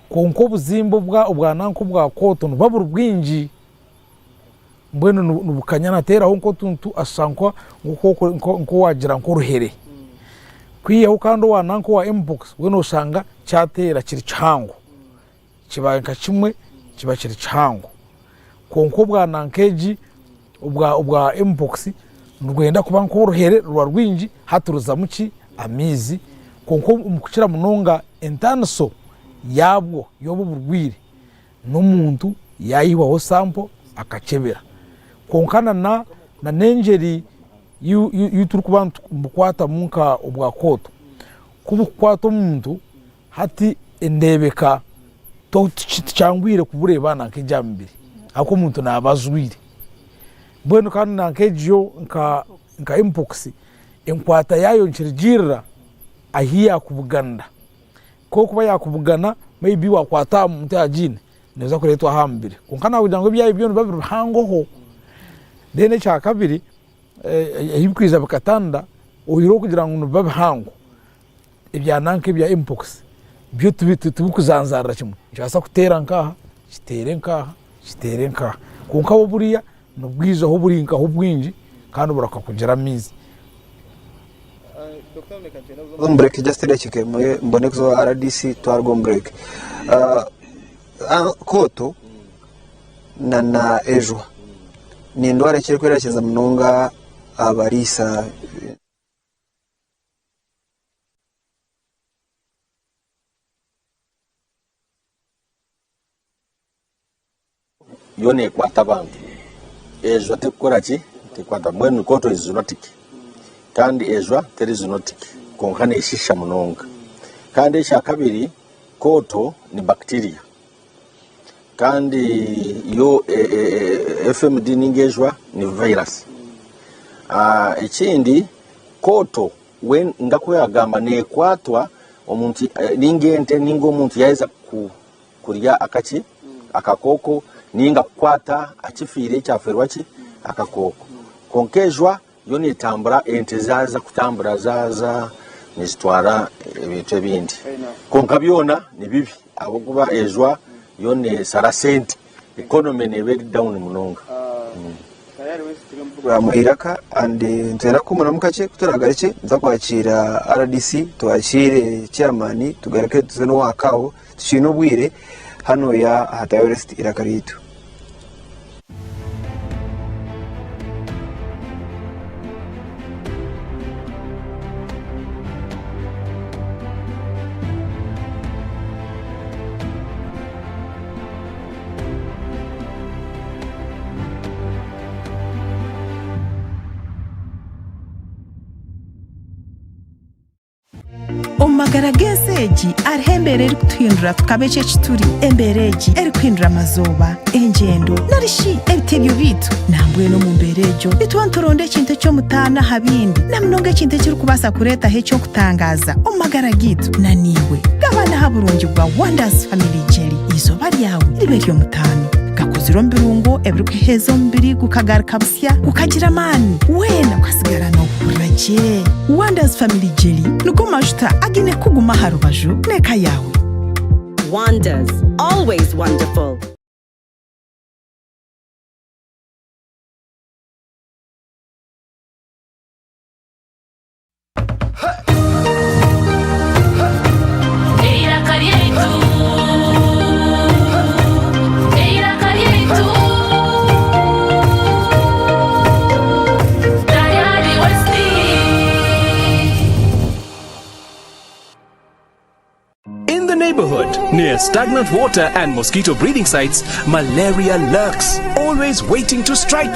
konko ubuzimba ubwananko bwa koto nubabura bwinji mbwenu nubukanya nateraho nko tuntu asankwa nko wagira nko ruhere kwiyeho kandi wananko wa mpox weno usanga cyatera kiri cyango kibanka kimwe kiba kiri cyango konko bwanankeji ubwa mpox rwenda kuba nko ruhere rwa rwinji haturuza muki amizi konko umukira munonga entanso yabwo yobo burwire n'umuntu yayiwaho sampo akakebera konkana na nenjeri turi kuba mukwata munka obwa koto kuba kukwata omuntu hati endebeka tucangwire kubureba nankejambere ako omuntu nabazwire mbwenu kandi nankejo nka impox enkwata yayo nkirigirira ahi yakubuganda ko kuba yakubugana maybe wakwata omuntu agine neza kuretwa hambere konkana kugira ngo byayi byone babiruhangoho dene cya kabiri ehibikwiza bakatanda oyiro kugira ngo babihango ibyananke bya impox byo tubikuzanzarira kimwe cyasa kutera nkaha kitere nkaha konka bo buriya nubwiza ho burinka ho bwinji kandi burakakugira mizi break just like mbone ko RDC twargo break koto na ejo ni ndwara kiri kwerekeza munonga abarisa yone kwata bantu ejo tekora ki tekwata mwenu koto is zoonotic kandi ejo teri zoonotic konkane ishisha munonga kandi isha kabiri koto ni bacteria kandi yo FMD ningejwa ni virus ikindi koto when ngako yagamba ne kwatwa omuntu ningente ningo omuntu yaiza kurya akakoko ninga kwata akifire cyafirwa ki akakoko konkejwa yo nitambura ente zaza kutambura zaza nizitwara ebintu ebindi konka byona ni bibi abo kuba ejwa yo ne sarasenti economy ne very down munonga program iraka and ntera kumuna mukache kuturagaruke nza kwakira RDC twakire chairman tugarake tuzeno wakaho tushino bwire hano ya Hatayorest iraka ritu. Omagarageseji arihembere eri kutuhindura tukabeche kituri embereji eri kuhindura amazoba engendo narishi ebitebyo bitu nambwe no mumberejo bitwantoronde kintu cyo mutana habindi namunonge kintu kiri kubasa kureta hecho kutangaza omagara gitu naniwe gabana haburungi bwa Wonders Family Jelly izoba ryawe riberyo mutano gakuziro mbirungo ebiri kuhezo mbiri gukagarika busya gukagira mani wena kwasigara no kuraje Wonders Family Jelly nuko majuta agine kuguma harubaju neka yawe. Wonders, always wonderful. Near stagnant water and mosquito breeding sites, malaria lurks, always waiting to strike.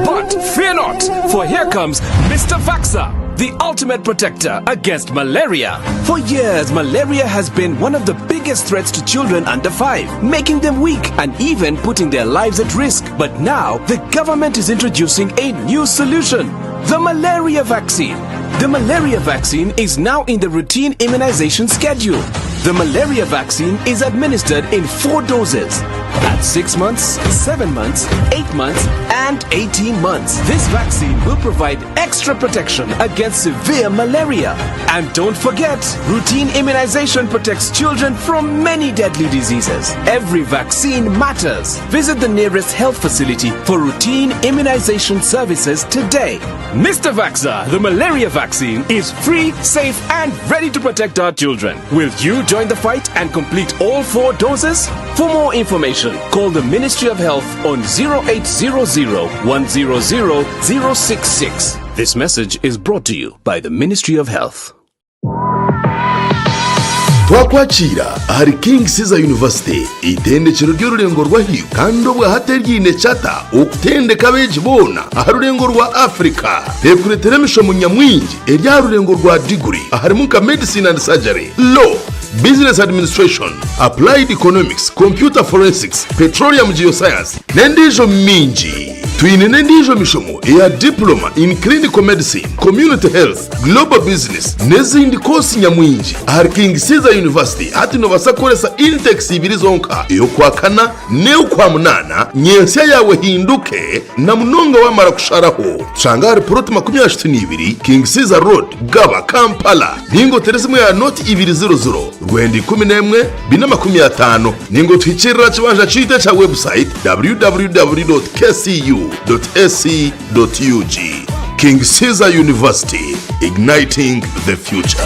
But fear not, for here comes Mr. Vaxa, the ultimate protector against malaria. For years, malaria has been one of the biggest threats to children under 5, making them weak and even putting their lives at risk. But now, the government is introducing a new solution, the malaria vaccine. The malaria vaccine is now in the routine immunization schedule. The malaria vaccine is administered in 4 doses at 6 months, 7 months, 8 months, and 18 months. This vaccine will provide extra protection against severe malaria. And don't forget, routine immunization protects children from many deadly diseases. Every vaccine matters. Visit the nearest health facility for routine immunization services today. Mr. Vaxa, the malaria vaccine is free, safe, and ready to protect our children. Will you join the fight and complete all 4 doses? For more information, call the Ministry of Health on 0800 100 066. This message is brought to you by the Ministry of Health. twakwakira ahari King Caesar University itendekero ry'ururengo rwa hiyo kandi obwa hateryine chata okutendeka beji bona aha rurengo rwa Africa rekuretera mishomo nyamwingi erya rurengo rwa degree ahari munka medicine and surgery, law, business administration, applied economics, computer forensics, petroleum geoscience nendijo minji. Twine nendijo mishomo ya diploma in clinical medicine, community health, global business nezindi kosi nyamwinji ahari King Caesar University hati no basakoresa intex ibiri zonka yo kwa kana ne kwa munana nyensia yawe hinduke na munonga wamara kusharaho shangari proti 22 King Caesar Road Gaba Kampala ningo teresimu ya noti 200 rwendi 11 250 ningo twicirira kibanja chite cha website www.kcu.ac.ug. King Caesar University, igniting the future.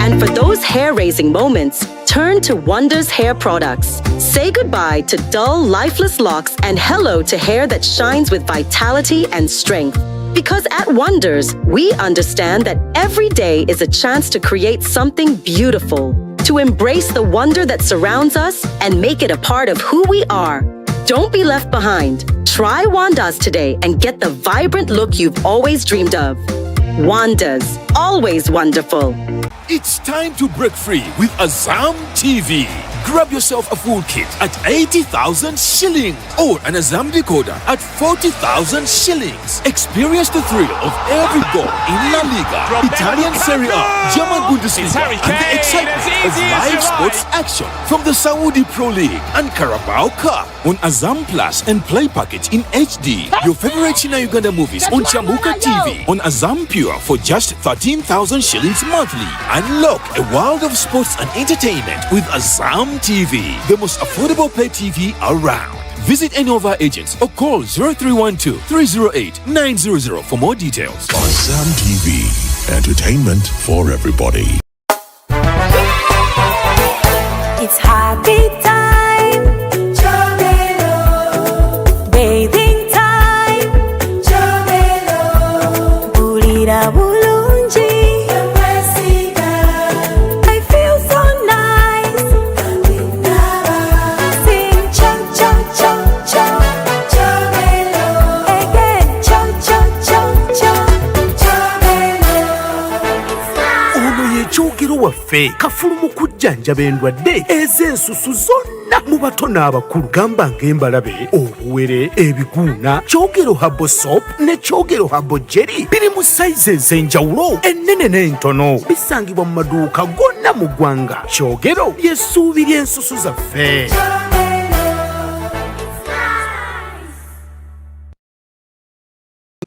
And for those hair-raising moments, turn to Wonders Hair Products. Say goodbye to dull, lifeless locks and hello to hair that shines with vitality and strength. Because at Wonders, we understand that every day is a chance to create something beautiful, to embrace the wonder that surrounds us and make it a part of who we are. Don't be left behind. Try Wanda's today and get the vibrant look you've always dreamed of. Wanda's, always wonderful. It's time to break free with Azam TV. Grab yourself a full kit at 80,000 shillings or an Azam decoder at 40,000 shillings. Experience the thrill of every goal in La Liga, Italian Serie A, German Bundesliga, and the excitement of live sports action from the Saudi Pro League and Carabao Cup on Azam Plus and Play Package in HD. Your favorite China Uganda movies on Chamuka TV on Azam Pure for just 13,000 shillings monthly. Unlock a world of sports and entertainment with Azam TV, the most affordable pay TV around. Visit any of our agents or call 0312-308-900 for more details. Azam TV, entertainment for everybody. It's happy time, Chomelo. Bathing time, Chomelo. Burira bulungi, I feel so nice. Sing chom chom chom chom, Chomelo. Again chom chom chom chom, Chomelo. Ono ye chogero waffe kafulumu kujjanjaba endwadde ez'ensusu zonna mu bato n'abakulu gamba ng'embalabe, obuwere, ebiguuna. Kyogero Habo Soap ne Kyogero Habo Jelly biri mu sayizi ez'enjawulo ennene n'entono, bisangibwa mu maduuka gonna mu ggwanga. Kyogero ly'essuubi ly'ensusu zaffe.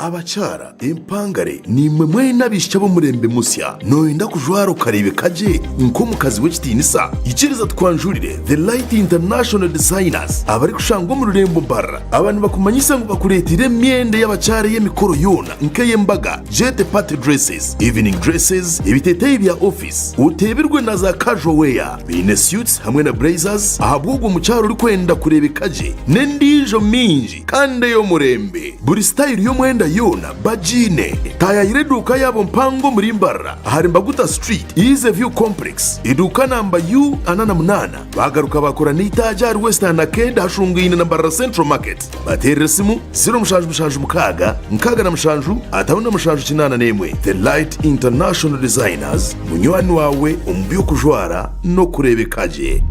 Abachara empangare nimwe mwena bishya bo murembe musya noyenda kujwaro karebe kaje nko mukazi w'ekitinisa ikiriza twanjurire The Light International Designers abari kushangwa mu rurembo barra abantu bakumanyisa ngo bakuretire myende y'abachara y'emikoro yona nkeye mbaga jet party dresses, evening dresses, ibiteteye bya office, utebirwe na za casual wear, bine suits hamwe na blazers ahabwo mu cyaro uri kwenda kurebe kaje nendijo minji kande yo murembe buri style yo mwenda yona bajine taya ireduka yabo mpango muri mbarra hari Mbaguta Street Easy View Complex iduka namba U anana munana bagaruka bakora n'itaja ari Western na Kenda hashungwine na Mbarra Central Market bateresimu 0 nkaga na mushanju atabona mushanju kinana nemwe. The Light International Designers munywani wawe umbyo kujwara no kurebe kaje.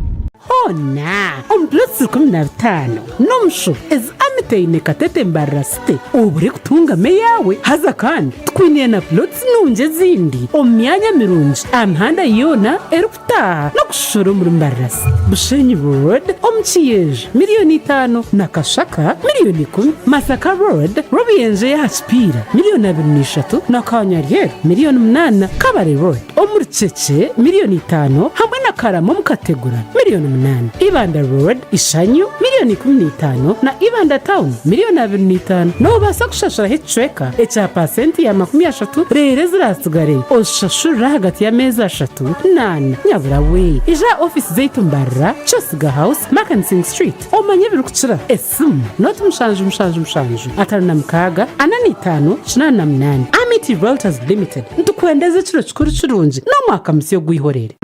Hona omplotsi 15 nomsho ez amiteine katete Mbarrasite ubure kutunga meyawe haza kandi twiniye na plots nunje zindi omyanya mirunji amhanda yona erupta no kushoro muri Mbarrasite Bushenyi Road omchiyeje $5,000,000 na Kashaka $10,000,000 Masaka Road Robiyenje ya Spira $2,300,000 na Kanyarye $8,000,000 Kabare Road omurchece $5,000,000 hamwe na Karamo mukategura $8,000,000 Ibanda Road Ishanyu $15,000,000 na Ibanda town miliyoni 25 nobasa kushashuraho icweka ecya pasenti ya 30 rero zirasigare oshashurira hagati y'amezi 3 nyabura we ija office zaitu mbarra chosiga house Mackenzie Street omanye birukukira esimu not mushanju 5 8 Amity Realtors Limited ntukwendeze kiro kikuru kirungi no mwaka misiyo gwihorere.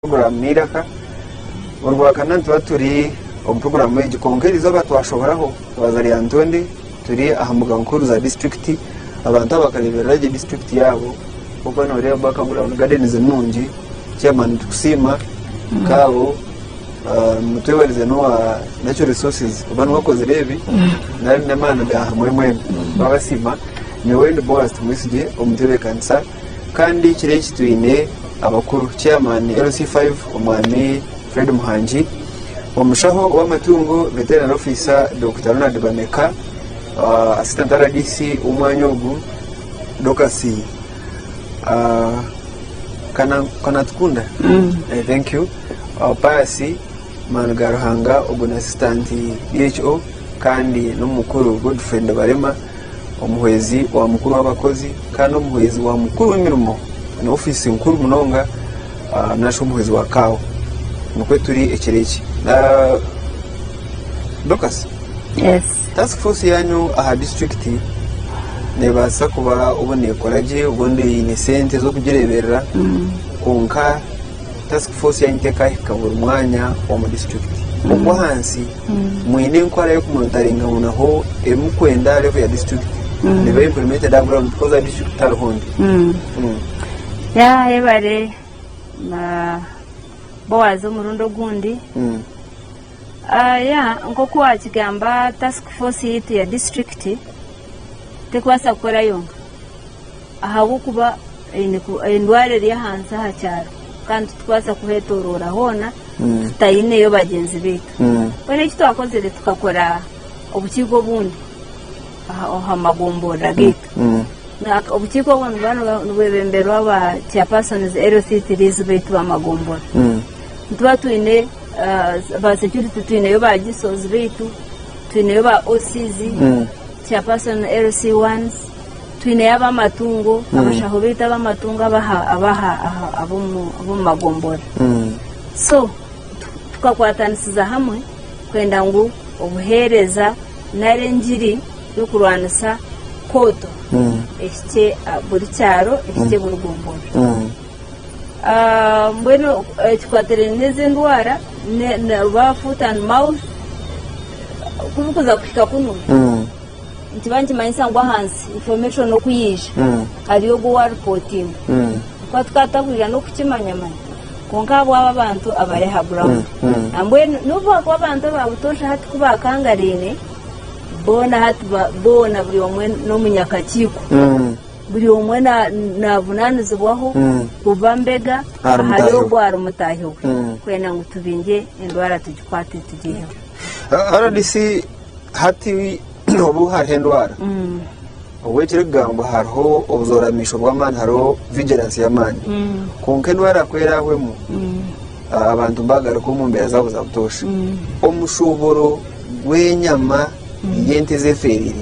program niraka urwakana tuba turi program y'igikonkerizo batwashoboraho bazari Antonde turi ahamuga nkuru za district abantu bakarebera district yabo kuko no rero bakagura gardens nungi chairman tukusima kabo mutwebarize no natural resources abantu bakoze rebi nari namana mwemwe babasima ni wende boss tumusije omutebe kansa kandi kire kitwine abakuru chairman LC5 umwami Fred Muhanji omushaho w'amatungo veterinary officer Dr. Ronald Bameka assistant RDC umwanyogu Dokasi kana tukunda thank you pasi Mangaruhanga ubuna assistant DHO kandi n'umukuru Godfriend Barema umuhwezi wa mukuru w'abakozi kandi umuhwezi wa mukuru w'imirimo na office nkuru munonga nasho umuhwezi wa kawo nukwe turi ekireki Dokas yes task force yanyu aha district nebasa kuba ubone koraje ubundi ni sente zo kugireberera konka task force yanteka ikabura umwanya wa mu district ubwo hansi mwine nkwara yo kumontaringa unaho emukwenda level ya district nebe implemented abroad because the district tarhondi ya ebare na boazo murundo gundi ya nkoko akigamba task force yitu ya district tekwasa gukora yonga ahabu kuba indware ya hanze hacyaro kandi twasa kuhetorora hona tutayine yo bagenzi betu bone iki twakoze tukakora ubukigo bundi aha magombora gitu na ubukigo bundi bano bwebembero aba chairpersons LC3 betu bamagombora tuba tuine ba security tuine yo bagisozi betu tuine yo ba OCZ chairperson LC1s tuine yaba matungo abashaho bita bamatungo abaha abo magombora so tukakwatanisiza hamwe kwenda ngo obuhereza narenjiri yo kurwanisa koto ekye buri cyaro ekye burugombora mbweno tukwatere nezindwara ne ba foot and mouth kuvukuza kufika kuno ntibanji manyisa ngo hansi information no kuyisha ariyo go reporting kwa tukatagurira no kukimanyamanya konka abo abantu abare ha ground ambweno nuvo kwa abantu babutosha hati kubakangarine bona buri omwe no munyakachiko buri omwe navunanizibwaho kuva mbega hariyo gwara umutahiwe kwena ngo tubinge indwara tugikwate tugiyeho RDC hati obu hari indwara obwekire gamba hariho obuzoramisho bw'amani hariho vigilance y'amani konka indwara kwerahwemu abantu mbagaruka mu mbere zabo zabutosha omushoboro gwenyama yente zeferire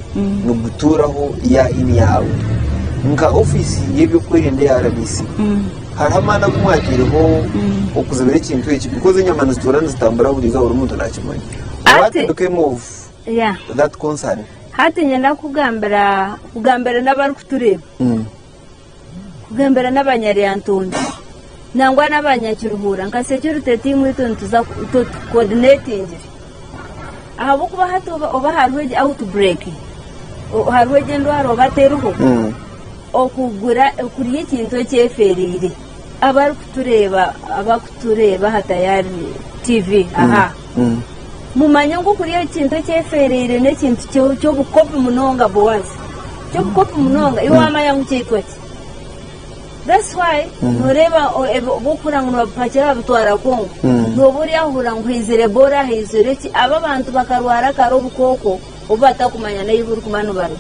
no guturaho ya imyawe nka office y'ibyo kwirinde ya RDC haramana kumwakiriho okuzabira ikintu iki because inyama ziturana zitambura buri za umuntu nakimanye what do you move that concern hati nyenda kugambira n'abari kutureba kugambira n'abanyari Antonde nangwa n'abanyakiruhura nka security team ito tuza coordinating ahabo kuba hati oba hariho outbreak hariho gendwaro bateruho okugura kuriye ikintu cyeferire abari kutureba hatayari TV aha mumanya ngo kuriyo kintu cyeferere n'ekintu cyo bukopi munonga bowazi cyo bukopi munonga iwamanya ngukitwati. That's why noreba bukura ngo bapakira bitwara Kongo noburi ahura ngo hizire bora hizire ki aba bantu bakarwara karo bukoko ubata kumanya nayiburi kumano bari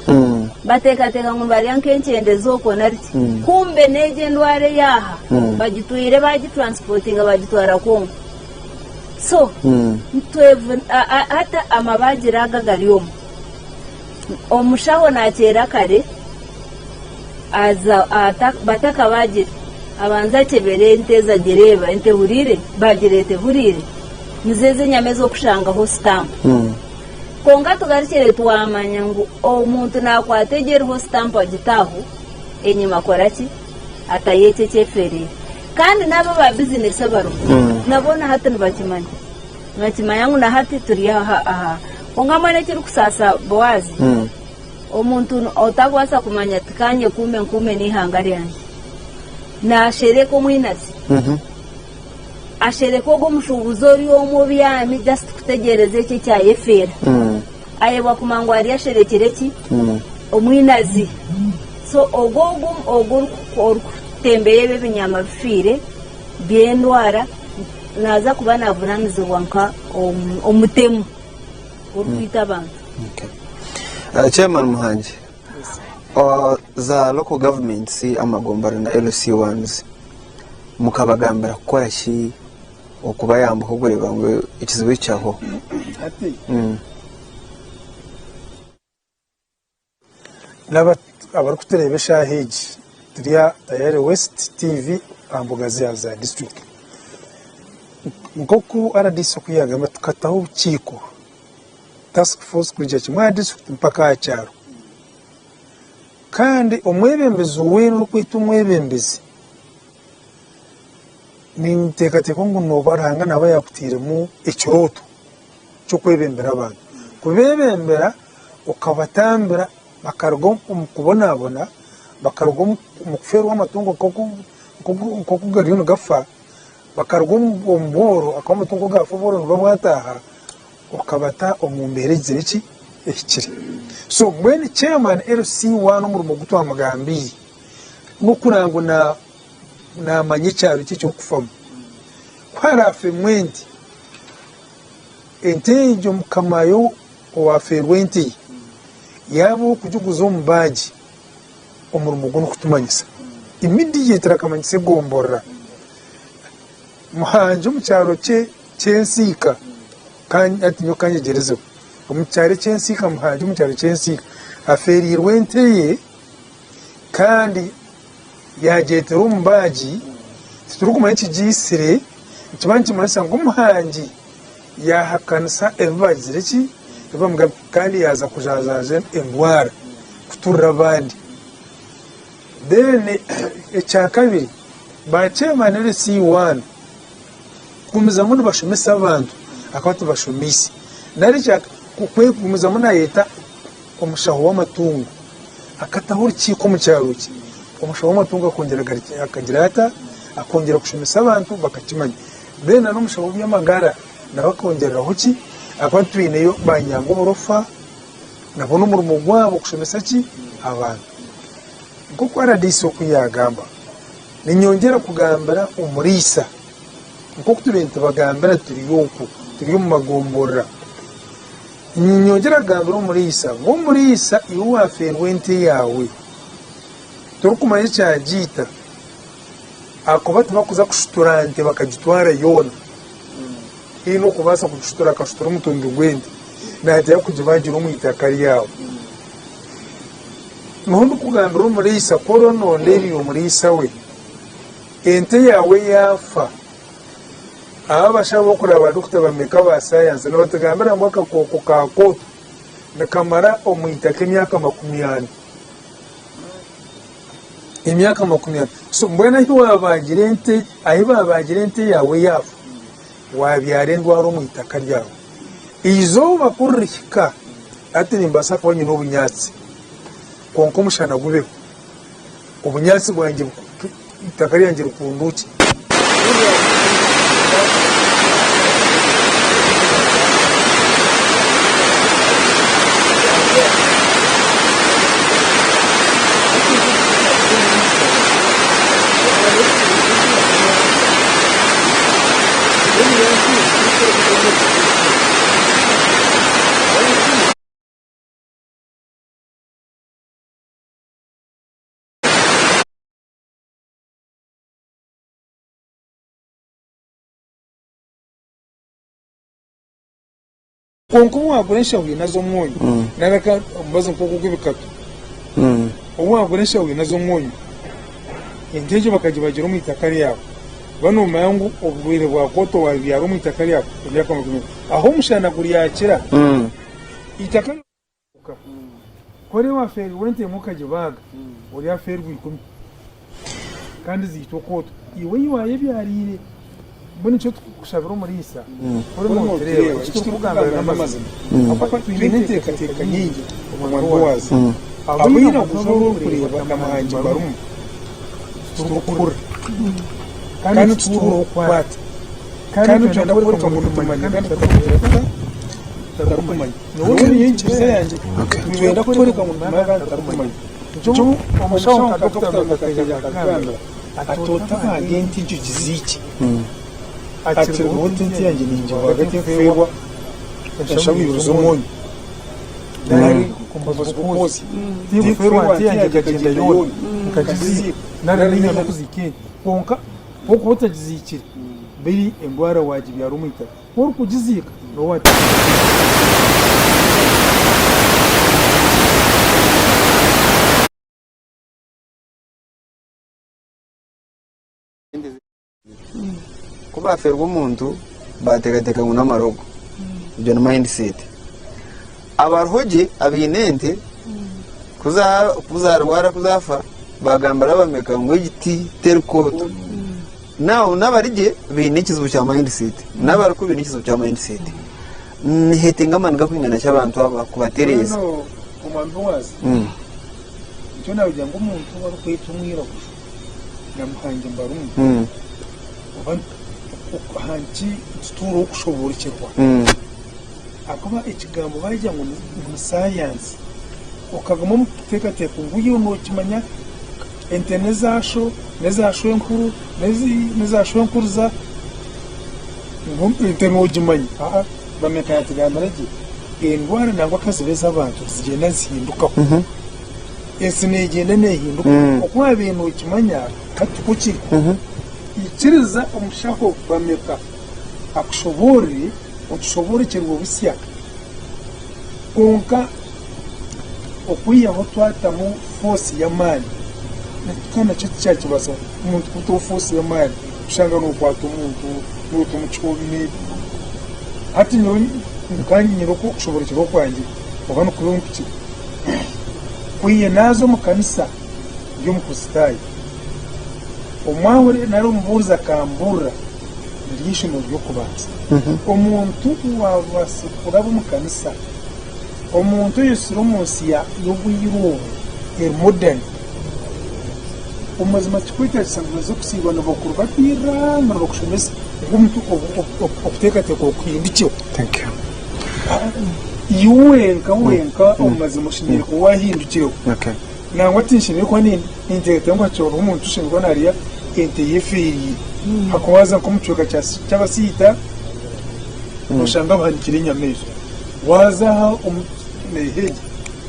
bateka ngo bari yankencende zoko nariki kumbe neje ndware yaha bagitwire bagitransportinga bagitwara Kongo. So ntweve hata amabagira gagariyomo omushaho nakera kare aza bataka bagira abanza tebere nteza gereba ente hurire bagirete hurire nizeze nyamezo kushangaho stamp konga tugarikere twamanya ngo omuntu nakwategereho stamp agitaho enyuma koraki atayete cyeferere kandi nabo ba business baro nabona hata nibakimanya nakimanya ngo na hati turi aha konga mane kiri kusasa bowazi omuntu otagwasa kumanya tikanye kume ni hangari yanjye na shereko mwinazi ashereko go mushubuzori wo mu byami just kutegereze cye cyayefera ayebwa kumangwari yasherekereki omwinazi so ogogum tembeye bebinyama bifire byendwara naza kuba navunanize wanka omutemu urwita abantu. Chairman Muhanji, za local governments amagombara na LC1s mukabagambira gukora ki okuba yambuka kureba ngo ikizibu cyaho ati abari kuturebesha hegi turiya Tayari West TV ambugazi ya za district nkoku RDC kuyagamba tukataho ukiko task force kujya kimwe district mpaka cyaro kandi omwebembezi wenu kwita omwebembezi ni tekateko ngo nobaranga naba yakutiremu ikiroto cyo kwebembera abantu kubebembera ukabatambira bakargo kubonabona bakargo mu kuferwa amatungo koko gariyo gafa bakargo omboro akamatungo gafa boro babwataha ukabata omumbereze iki ekiri so when chairman LC1 umurumo gutwa amagambi nukurango na manyicyaro cyo kufamo kwarafe mwendi entejo mukamayo owaferwenti yabo kujuguza ombaji umurumo gwo kutumanyisa immediate rakamanyise gombora muhanje mu cyaro cyensika kandi atinyo kanje gerezo omucyare cyensika muhanje mu cyaro cyensika aferirwenteye kandi yajetera ombaji turukuma ikijisire kibanki marasa ngo muhanji yahakanisa evagire ki evamuga kandi yaza kujazaje endwara kuturra abandi then ekyakabiri ba chairman LC1 kumiza muno bashomesa abantu akabati bashomisi nari cya kukwekumiza muno yeta omushaho w'amatungo akatahura kiko mu cyaro ki omushaho w'amatungo akongera akagira ata akongera kushomesa abantu bakakimanya then n'omushaho w'amagara nabakongeraho ki abatwineyo banyango borofa nabona umurumo gwabo kushomesa ki abantu kuko RDC okuyagamba ninyongera kugambira umurisa kuko turente bagambira turi mu magombora ninyongera gambira umurisa ngo murisa iwe waferwente yawe turukumanye cyagita akobati bakuza kushuturante bakagitwara yona ino kubasa kushutura kashutura mutundu gwende najya kujibagira umwitakari yawe muhundu kugambira umurisa koro nonderi umurisa we ente yawe yafa aba bashabo kuraba dukita bameka ba science no batagambira ngo akakoko ka koto nakamara omwitaka emyaka 40 emyaka 40 so mbona hiwa bagirente ahiba bagirente yawe yafa wabyare ndwaro omwitaka ryawe izo bakurika ati nimbasa konye n'obunyatsi konko mushana gubeho obunyatsi bwanjye itakari yanjye rukunduki konko waguresha wi nazo mwonyo naraka mbazo nkoko kwibikato waguresha wi nazo mwonyo enteje bakajibagira mu itakari yabo bano mayangu obwire bwa koto wa byaro mu itakari yabo byako mu aho mushana guri yakira itakari kore wa feri wente mukajibaga uri aferi bwikumi kandi zito koto iwe yiwaye byarire mbona cyo kushabira umurisa uri mu terero cyo kugambira n'amazina apaka twinete kateka nyingi umwando wazi abuyira kuzoro kureba namahanje barumu turukura kandi turukwata kandi tunakora kwa mutumanya kandi tutakumanya n'ubundi yinjiza yanjye tugenda kureka mu mpanga tutakumanya cyo amushaho kadokta bakajya atota agenti juziki ati ubundi ntiyanjye ninjye hagati fewa ndashaka yuzo monyo ndari kumbaza kukozi ndi fewa ntiyanjye gagenda yone kajizi nari ninya no kuzikenda konka boko utagizikira biri engwara wajibi ya rumita wori kujizika no wati kuba aferwa umuntu bategateka ngo n'amarogo ibyo na mindset abarhoje abinente kuzarwara kuzafa bagambara bameka ngo igiti terikoto naho nabarije binikizo cya mindset nabariko binikizo cya mindset nihete ngamanga kwingana cy'abantu aba kubatereza umuntu wazi cyo nawe jango umuntu wari kwitumwira namuhanje mbarumu hanji tuturo kushoborkerwa akuba ikigambo bajya ngo mu science ukagamo mutekateka nguye no kimanya internezasho nezasho nkuru nezasho nkuru za intermojimanya bameka yatiganaraje indwara nangwa kazi beza abantu zigenda zihinduka ese negenda nehinduka okuba ibintu kimanya katukuki ikiriza umushaho bameka akushobore utushoborekerwa busya konka okwiyaho twatamu force ya mali kana cyo cyakibazo umuntu kuto force ya mali ushanga no kwata umuntu n'uto mucobine hati nyoni kandi nyiroko ushoborekerwa kwanjye ubano kurumpi kwiye nazo mu kanisa yo mu kusitayi umwahure nari umubuza kambura ndishimo ryo kubanza umuntu wabasukura bo mu kanisa umuntu yisura munsi ya y'ubuyiro modern umazima tukwita sanguzo kusibana bakuru batira no bakushomesa umuntu okuteka teko kwindicyo thank you yuwenka umazima ushimire ko wahindukiro okay nangwa tinshimire ko nini intete ngo cyo umuntu ushinzwe nariya ente yefiri hakowaza ko mucuka cyabasita ushanga bahanikira inyamezo waza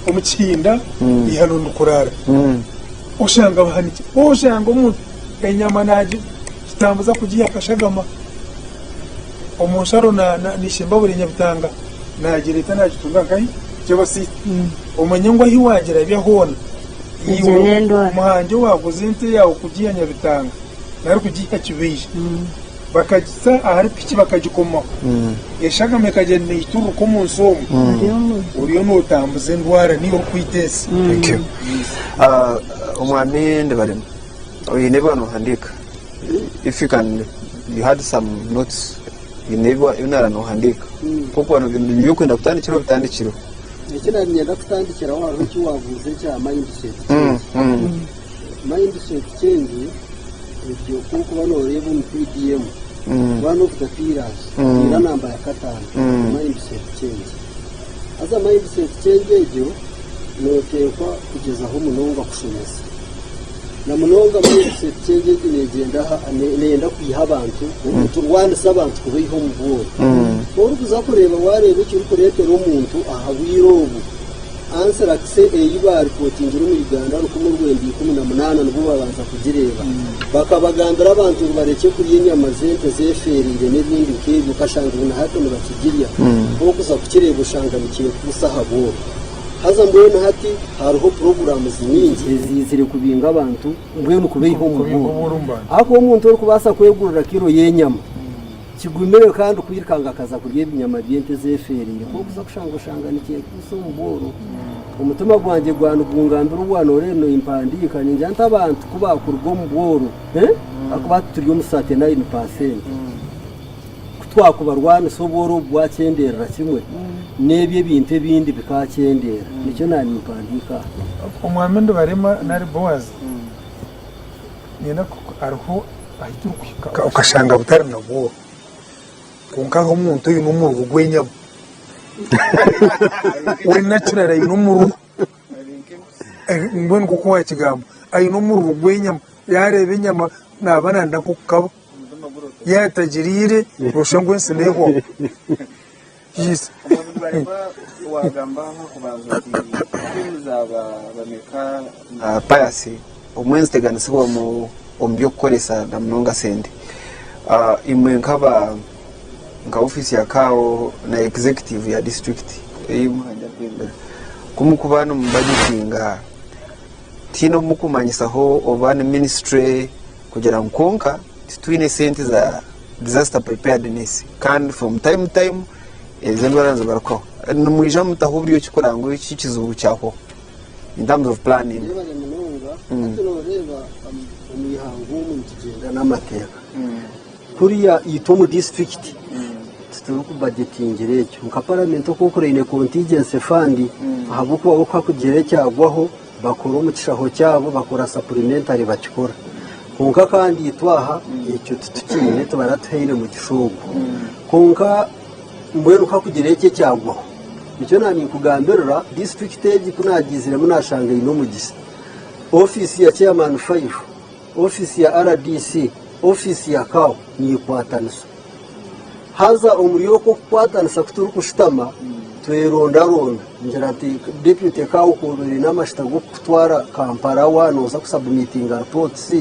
umukinda ihanundo kurara ushanga bahaniki ushanga umuntu enyama naje kitambuza kugiya kashagama umusharo nishimba buri nyabitanga nagireta nagitunga kai cyabasita umanye ngo ahiwagira byahona umuhanje waguze inte yawo kugiya nyabitanga nari kugiya kibije bakagisa ahari piki bakagikoma yashaka mekagenda ituru ko munsomo uriyo notambuze ndwara niyo kwitese umwami ndabarema you never know handika if you can you had some notes you never no handika kuko abantu bintu byo kwenda kutandikira bitandikiro ikina nyenda kutandikira waro cyo wavuze cya mindset mindset change ibyo kuko bano rebo mu PDM one of the pillars ira namba ya katano mindset change aza mindset change ejo notekwa kugeza aho munonga kushomesa na munonga mindset change negenda nenda kwiha abantu turwanda sabantu kubiho mu bwo uri kuza kureba warebe cyo kuretera umuntu aha wirobu anthrax eyiba reportingira mu Uganda rukumu rwendi 18 nubwo babanza kugireba bakabagambira abantu bareke kuri inyama zente zeferire n'ibindi nk'ibyo kashanga na hato bakigirya bwo kuza kukireba ushanganikiye kusahabo haza mbona hati hariho programs nyingi ziri kubinga abantu mbwenu kubeho mu ako umuntu uri kubasa kwegurira kiro yenyama kigumerewe kandi kwirikanga akaza kurya ibinyama byente zeferire ko kuza kushanganikiye kusomboro umutima gwanjye gwanugungambira ubwana reno impandika njanta abantu kubakurwa mu bworo akuba turiyo musate 9% kutwakubarwana soboro bwakendera kimwe nebye binte bindi bikakendera nicyo nani impandika umwami ndo barema nari Boaz nyina ariho ahita ukashanga butari nabo kunkaho umuntu uyu n'umurugo gwenya we natural ayi n'umurugo mbona kuko wakigambo ayi n'umurugo gwenya yarebe inyama nabananda kukaba yatagirire rushango nseneho yes wagamba kubanza kuzaba bameka payasi omwenzi teganisiwa mu ombyo kukolesa na mnonga sende imwe nkaba nka ofisi ya kao na executive ya district kumukubana mu budgetinga tino mukumanyisaho obane ministry kugira nkonka twine sente za disaster preparedness kandi from time to time ezendwaranze barako numwija mutahubyo kikorango iki kizubu cyaho in terms of planning umuyihango mu kigenda n'amateka kuriya itomu district turi ku budgeting recyo nka parliament ko kurene contingency fund ahabuko uko kugere cyagwaho bakora umucishaho cyabo bakora supplementary bakikora kunka kandi itwaha icyo tutukine tubaratahire mu gishugo kunka mbwero uko kugere cye cyagwaho icyo nani kugambirira district age kunagizire munashanga ino mugisa office ya chairman 5 office ya RDC office ya kao ni kwatanisa haza umuriyo ko kwatanisa kuturu kushitama tweronda ngira ati deputy kao kubiri namashitago kutwara Kampala wanoza kusubmitting reports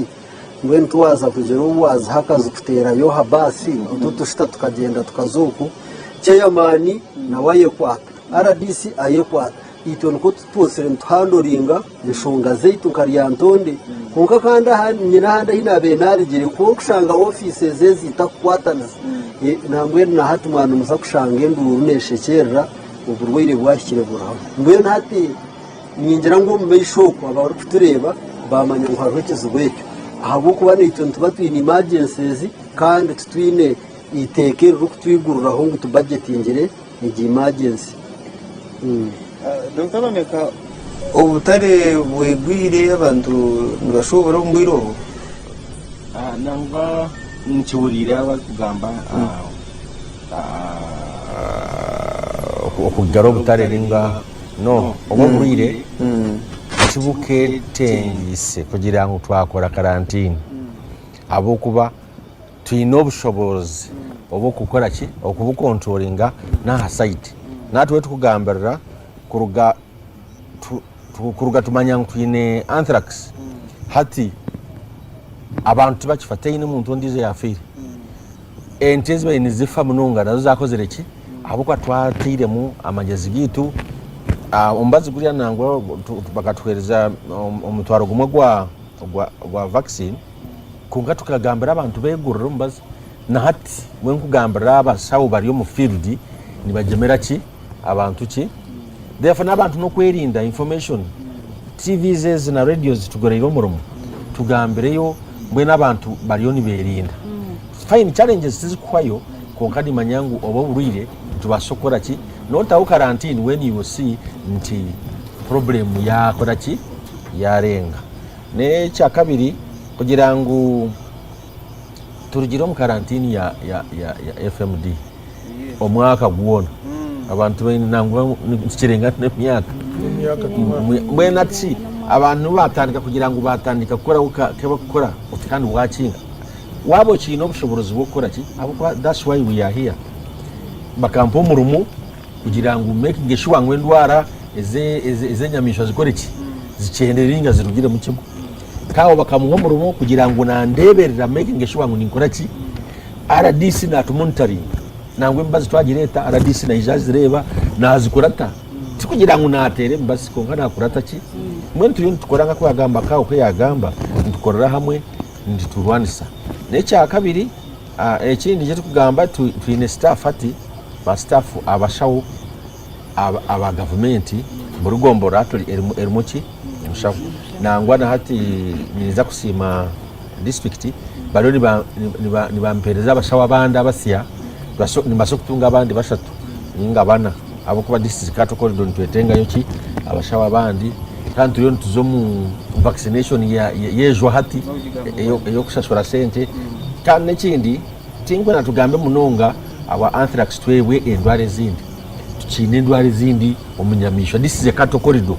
ngwe ntwaza kugera uwaza hakaza kutera yo habasi ututushita tukagenda tukazuku chairman na waye kwata RDC aye kwata itonde ko tutosere ntuhandoringa nshonga zeitu karyantonde kunka kanda nyina handa hinabe narigire ko kushanga offices zezita kwatana nambwe na hatu mwana muza kushanga enduru neshekera uburwire bwashyire buraho mbwe ntati nyingira ngo mu shoko abari kutureba bamanye uharokezo bwecyo ahabo kuba n'itonde tuba twine emergencies kandi tutwine itekero rukutwigurura ho ngo tubudgetingire igi emergency Dr. Bameka obutare bwegwire abantu nibashobora mbwiro nangwa nkiburira bakugamba okugaro obutare linga no obwire kibuke tengise kugira ngo twakora karantini abokuba tuyina obushobozi obukukora ki okubukontrolinga n'aha site natwe tukugambirira kuruga tumanya twine anthrax hati abantu bakifataine muntu ndize yafire ente zibaine zifa munonga nazo zakozere ki abuko twatiremu amagezi gitu ombazi kuriya nangwa bakatwereza omutwaro gumwe gwa vaccine kunga tukagambira abantu begurira ombazi na hati wenkugambira abasawo bari mu field nibagemera ki abantu ki therefore n'abantu no kwerinda information TVs na radios tugoreiro murumu tugambireyo mbwe n'abantu bariyo niberinda fine challenges zikwayo konkadi manyangu oboburire tubasokora ki nota quarantine when you see nti problem ya kora ki yarenga ne cya kabiri kugira ngo turugiro mu quarantine ya FMD omwaka guona abantu bene nangwa nikirenga n'emyaka mwena ati abantu batandika kugira ngo batandika gukora kebakora kandi wakinga wabo kino obushobozi bw'okora ki abo that's why we are here bakampa umurumu kugira ngo making sure ngo endwara ezenyamisho zikore ki zikyenderinga zirugire mu kigo kawo bakamuha omurumo kugira ngu nandeberera making sure ngu ninkora ki RDC natumonitoring nangwe embazi twagireta RDC naija zireba nazikurata tikugira ngu natere embazi konka nakurata ki mwene turiyo nitukora nka kwagamba kawo kweyagamba nitukorera hamwe ntiturwanisa n'ekya kabiri ekindi kye tukugamba twine staff ati ba staff abashawo aba government mu Rugombo erimu ki emushawo nangwa na hati niza kusima district balo nibampereza abashawo abandi abasiya nibaso kutunga abandi bashatu ninga bana abo kuba district kato corridor ntwetengayo ki abashawo abandi kandi turiyo tuzo mu vaccination yejwa hati eyo kushashura sente kandi n'ekindi tingwe natugambe munonga aba anthrax twewe endwara ezindi tukine endwara ezindi omunyamisho this is a cattle corridor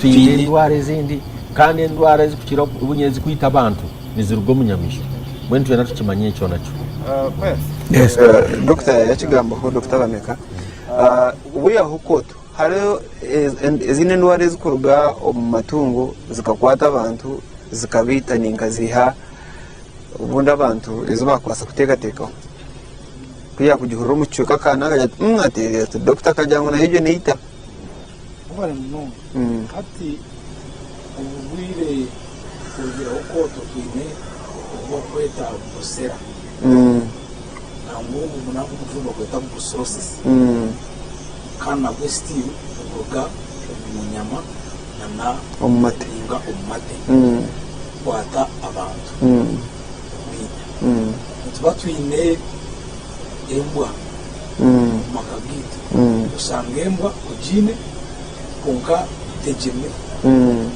tuyine endwara ezindi kandi endwara ezikukira obunyezi kwita abantu niziruga omunyamisho mwene twena tukimanye ekyo nakyo yes Dr. yakigambaho Dr. Bameka buriya hukoto hariyo ezindi endwara ezikuruga omu matungo zikakwata abantu zikabita ninkaziha ubundi abantu ezo bakwasa kuteekateekaho kuya kugihurira mu kicuka kana akajya aterera ati Dr. Kajyango nayo ibyo niyita ubara munonga ati ubwire kugira uko tukine ubwo kweta busera ntabwo umuntu ugomba kweta busosis kana bwestil uvuga mu nyama na umumate kwata abantu tuba twine embwa makagita usanga embwa kujine konka tejeme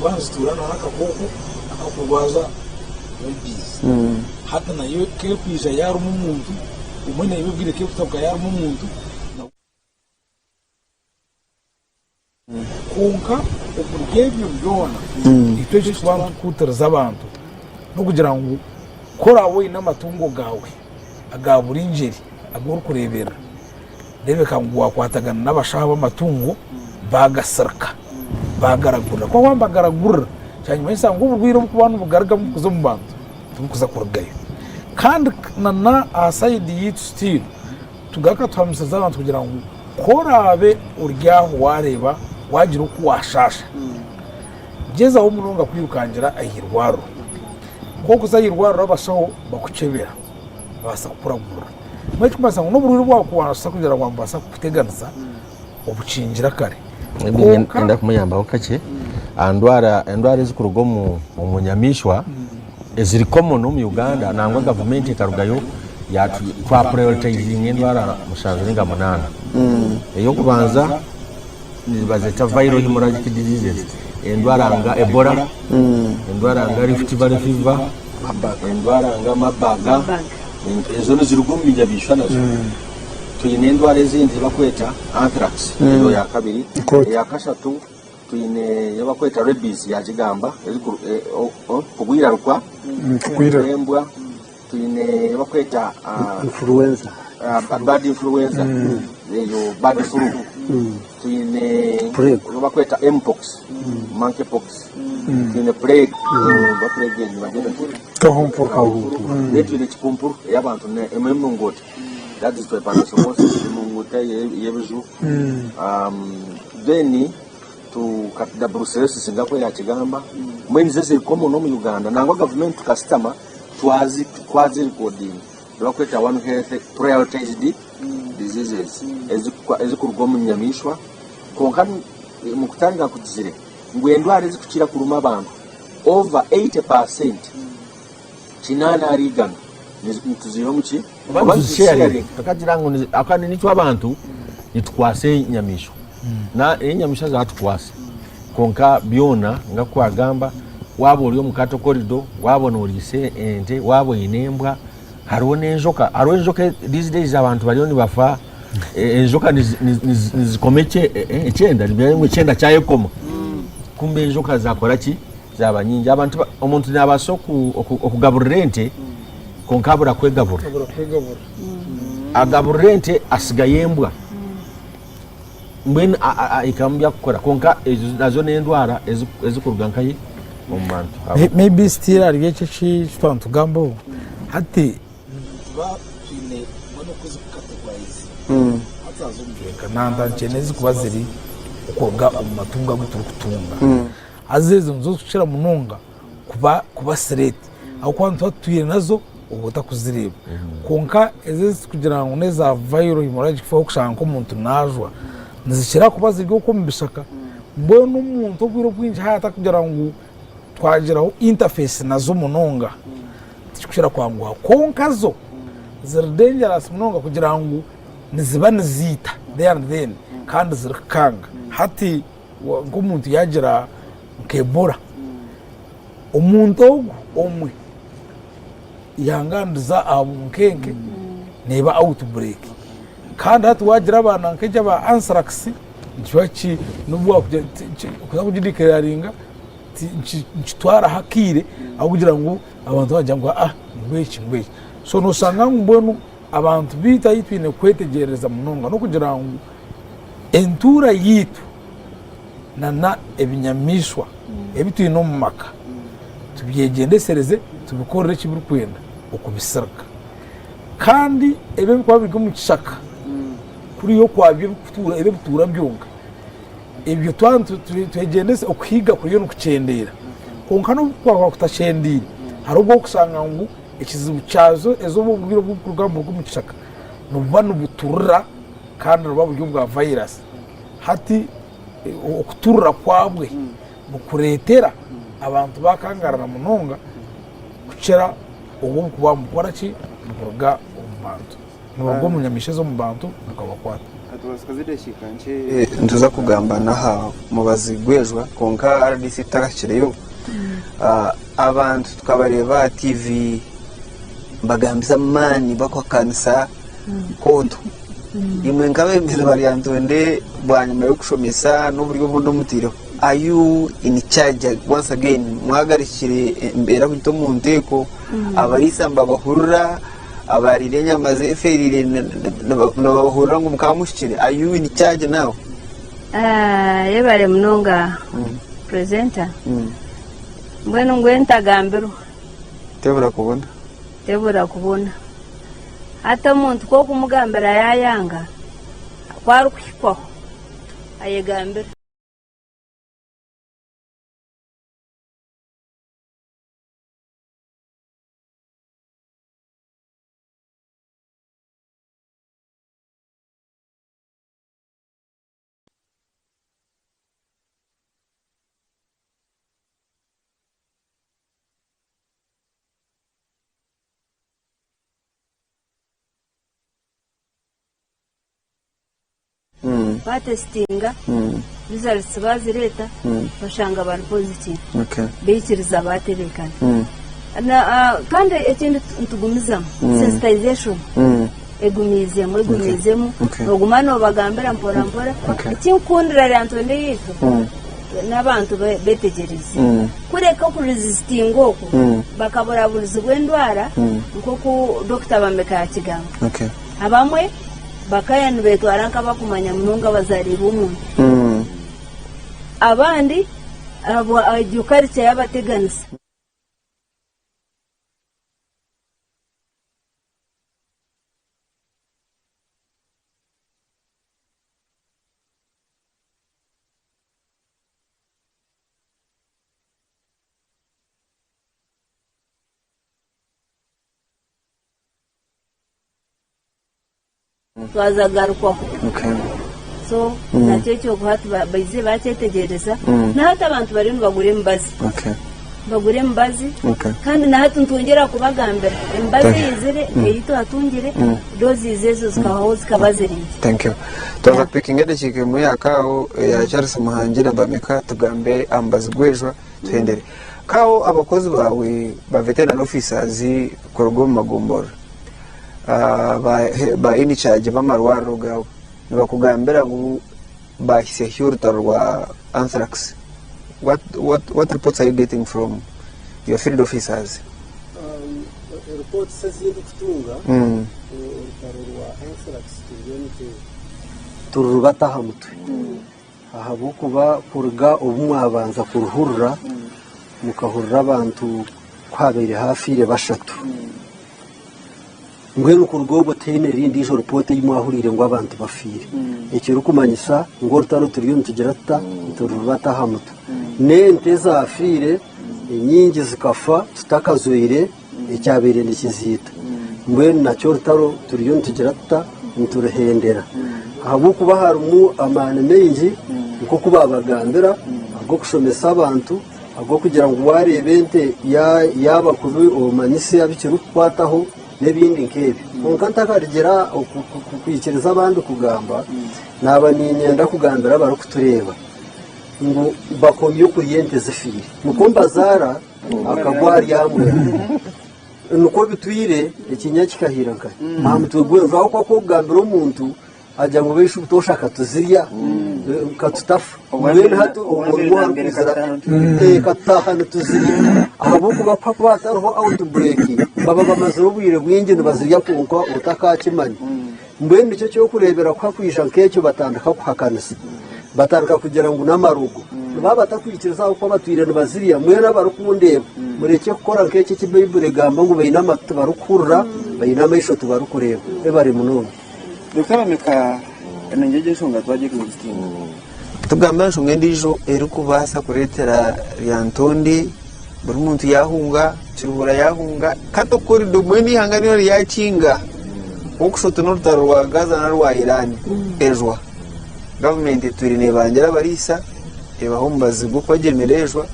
banziturana n'akakoko akakurwaza webizi hata nayo kekwiza yaruma omuntu umwe nayo bwire kekutabwa yaruma omuntu konka okurgebyo byona icyo kisobanura kutereza abantu no kugira ngo kora wowe n'amatungo gawe agabura ingeri agora kurebera rebeka ngo wakwatagana n'abashaha b'amatungo bagasarka bagaragura ko wambagaragura cyane mwese ngo ubwiro bwo bantu bugaragara mu kuzo mu bantu tukuza kurugayo kandi na aside yitu still tugaka twamusaza abantu kugira ngo korabe uryaho wareba wagira uko washasha geza aho umuntu kwirukangira ahirwaro koko zayirwaro abashaho bakucebera basa kuragura mwe tumaze ngo n'ubururu bwako wanasa kugira ngo ambasa kuteganza obucingira kare enda kumuyamba okake andwara ezikuruga mu munyamishwa eziri common mu Uganda nangwa government ekarugayo ya twa prioritizing endwara mushanzuringa munana eyo kubanza nibazeta viral hemorrhagic diseases endwara nga Ebola endwara nga Rift Valley fever endwara nga mabaga ezo niziruga mu binyabishwa nazo tuyine endwara ezindi bakweta anthrax eyo ya kabiri ya kashatu tuyine yabakweta rabies ya kigamba kugwirarukwa embwa tuyine yabakweta influenza bad influenza eyo bad flu tuyine yabakweta mpox monkeypox tuyine plague baplague ni bagenda tuyine chikumpuru y'abantu ne ememungota that is trypanosomosis emungota yebizu then tukatida brucellosis ngako ya kigamba mweni zese common no mu Uganda nangwa government customer twazi recording bakweta one health prioritized diseases ezikuruga mu nyamishwa konka mu kutanga kutizire ngwendwara ezikukira kuruma abantu over 80% kinana arigana nituziyo muki bazishare takagira ngo akani nitwa abantu nitwase nyamisho na enyamisho za tukwase konka byona ngakwagamba wabo uri mu kato corridor wabona urise ente wabo inembwa hariho n'enjoka these days abantu bariyo nibafa enjoka nizikomeke ekyenda nibyo ekyenda cyayekoma kumbe enjoka zakora ki zaba nyingi abantu omuntu nabaso okugaburira ente konkabura kwegabura agaburira ente asigaye embwa mbwenu ikambya kukora konka ezo nazo n'endwara ezikuruga nkayi mu bantu maybe still ari cyo kitwantu gambo hati bapine bano kuzicategorize atazumveka nanda nkenezi kuba ziri ukoga mu matunga guturukutunga azezo nzo kushira munonga kuba serete aho kwantu atuye nazo ubota kuzireba konka ezezi kugira ngo neza viral hemorrhagic kushanga ko umuntu najwa nzishira kuba ziryo ko mbishaka mbona umuntu obwiro bwinji hata kugira ngo twagiraho interface nazo munonga kushira kwangwa konka zo ziri dangerous munonga kugira ngo niziba nizita then kandi zirikanga hati ngo umuntu yagira kebora umuntu omwe yanganduza abunkenke neba outbreak kandi hati wagira abana nkeje ba anthrax nchwachi nubwo kujidikiraringa nchitwara hakire aho kugira ngo abantu bajya ngo ngweki so no sanga mbonu abantu bita yitwine kwetegereza munonga no kugira ngo entura yitu nana ebinyamishwa ebitwine mu maka tubyegendesereze tubikorere kibiri kwenda ukubisarka kandi ebe kwa bigo mu kishaka kuri yo kwabye kutura ebe butura byonga ibyo twantu twegendese okwiga kuri yo nukucendera konka no kwa kutacendira harubwo kusanga ngo ikizibu cyazo ezo bubwiro bw'urugamba rwo mu kishaka nubano butura kandi ruba buryo bwa virus hati okutura kwabwe mu kuretera abantu bakangarana munonga kucera ubu kuba mukora ki muruga umuntu nubwo munyamishe zo mu bantu akabakwata ntuza kugamba naha mubazi gwejwa konka RDC tarakireyo abantu tukabareba TV bagambiza mani bakwa kanisa kodo imwe ngabe mbere bariyantwende bwanyuma yo kushomesa n'uburyo bundo mutiro are you in charge once again mwagarikire mbera kwito mu nteko abarisamba bahurura abarire nyamaze eferire n'abahurura ngo mukamushikire are you in charge now yebare munonga presenter mbwenu ngwenta gambiro tebura kubona hata umuntu ko kumugambira yayanga kwarukikwaho ayegambira batestinga results bazireta bashanga abantu positive bikiriza baterekana kandi ekindi ntugumizamo sensitization egumizemo ogumano bagambira mpora ikinkundira lyantonde yitu n'abantu betegereza kureka ku resisting oko bakabora bulizi bw'endwara nko ku Dr. Bameka yakigamba abamwe bakayani betwara nkabakumanya munonga bazariba umuntu abandi abo ajukarike yabateganisa twazagaruka so nacyo cyo guhati bayize bacetegereza nahata abantu bari bagure mbazi kandi nahata ntungera kubagambira imbazi yizire yito atungire dozi zezo zikaho zikabazirinde. Thank you. Tuza pikingede chike muyakaho ya Charles Muhangira Bameka tugambe ambazi gwejwa tuhendere kaho abakozi bawe ba veteran officers korogo magombora ba ini charge bamarwaro gawo nibakugambira ngo bahise hurtarwa anthrax. What reports are you getting from your field officers? Reports says you kutunga utarwa anthrax turubataha mutwe ahabukuba kuruga obumwabanza kuruhurura mukahurura abantu kwabere hafire bashatu ngwenu kurugo botene rindi ijo report y'imwahurire ngo abantu bafire ikiro kumanyisa ngo rutaro turiyo tugerata turubataha mutwe nente zafire inyingi zikafa tutakazoire icyabere nikizita ngwenu nacyo rutaro turiyo tugerata nturuhendera ahabukuba harumu amana mengi nko kubabagambira ahubwo kushomesa abantu ahubwo kugira ngo warebente yabakuru omanyise abikiro kwataho n'ibindi nk'ebi nkanta karigera kwikiriza abandi kugamba naba ninyenda kugambira bari kutureba ngo bakomye kuriyente zifire mukomba zara akagwari yamwe nuko bitwire ikinya kikahira nka mpamutwe vaho kwa kugambira umuntu ajya ngo beshe utoshaka tuzirya katutafa mwene hato umurimo warukizira katahana tuzirya ahabuku bapapa bataroho outbreak baba bamaze ubwire bwingi bazirya kunko utakakimanye mbene icyo cyo kurebera kwa kwisha nkecyo batandaka kuhakanisa batandaka kugira ngo namarugo baba batakwikiriza uko batwire bazirya mwene barukundeba mureke gukora nkecyo kibibure gamba ngo bayinama tubarukurura bayinama isho tubarukureba bari munone dukaramika enengeje shonga twaje Christine tugamba shonga ndijo eri kubasa kuretera yantondi buri muntu yahunga kirubura yahunga kato kuri domweni hanganiro yakinga okushoto n'urutarwa Gaza na rwa Iran ejwa government turine bangira barisa ebahombazi gwo kwagemerejwa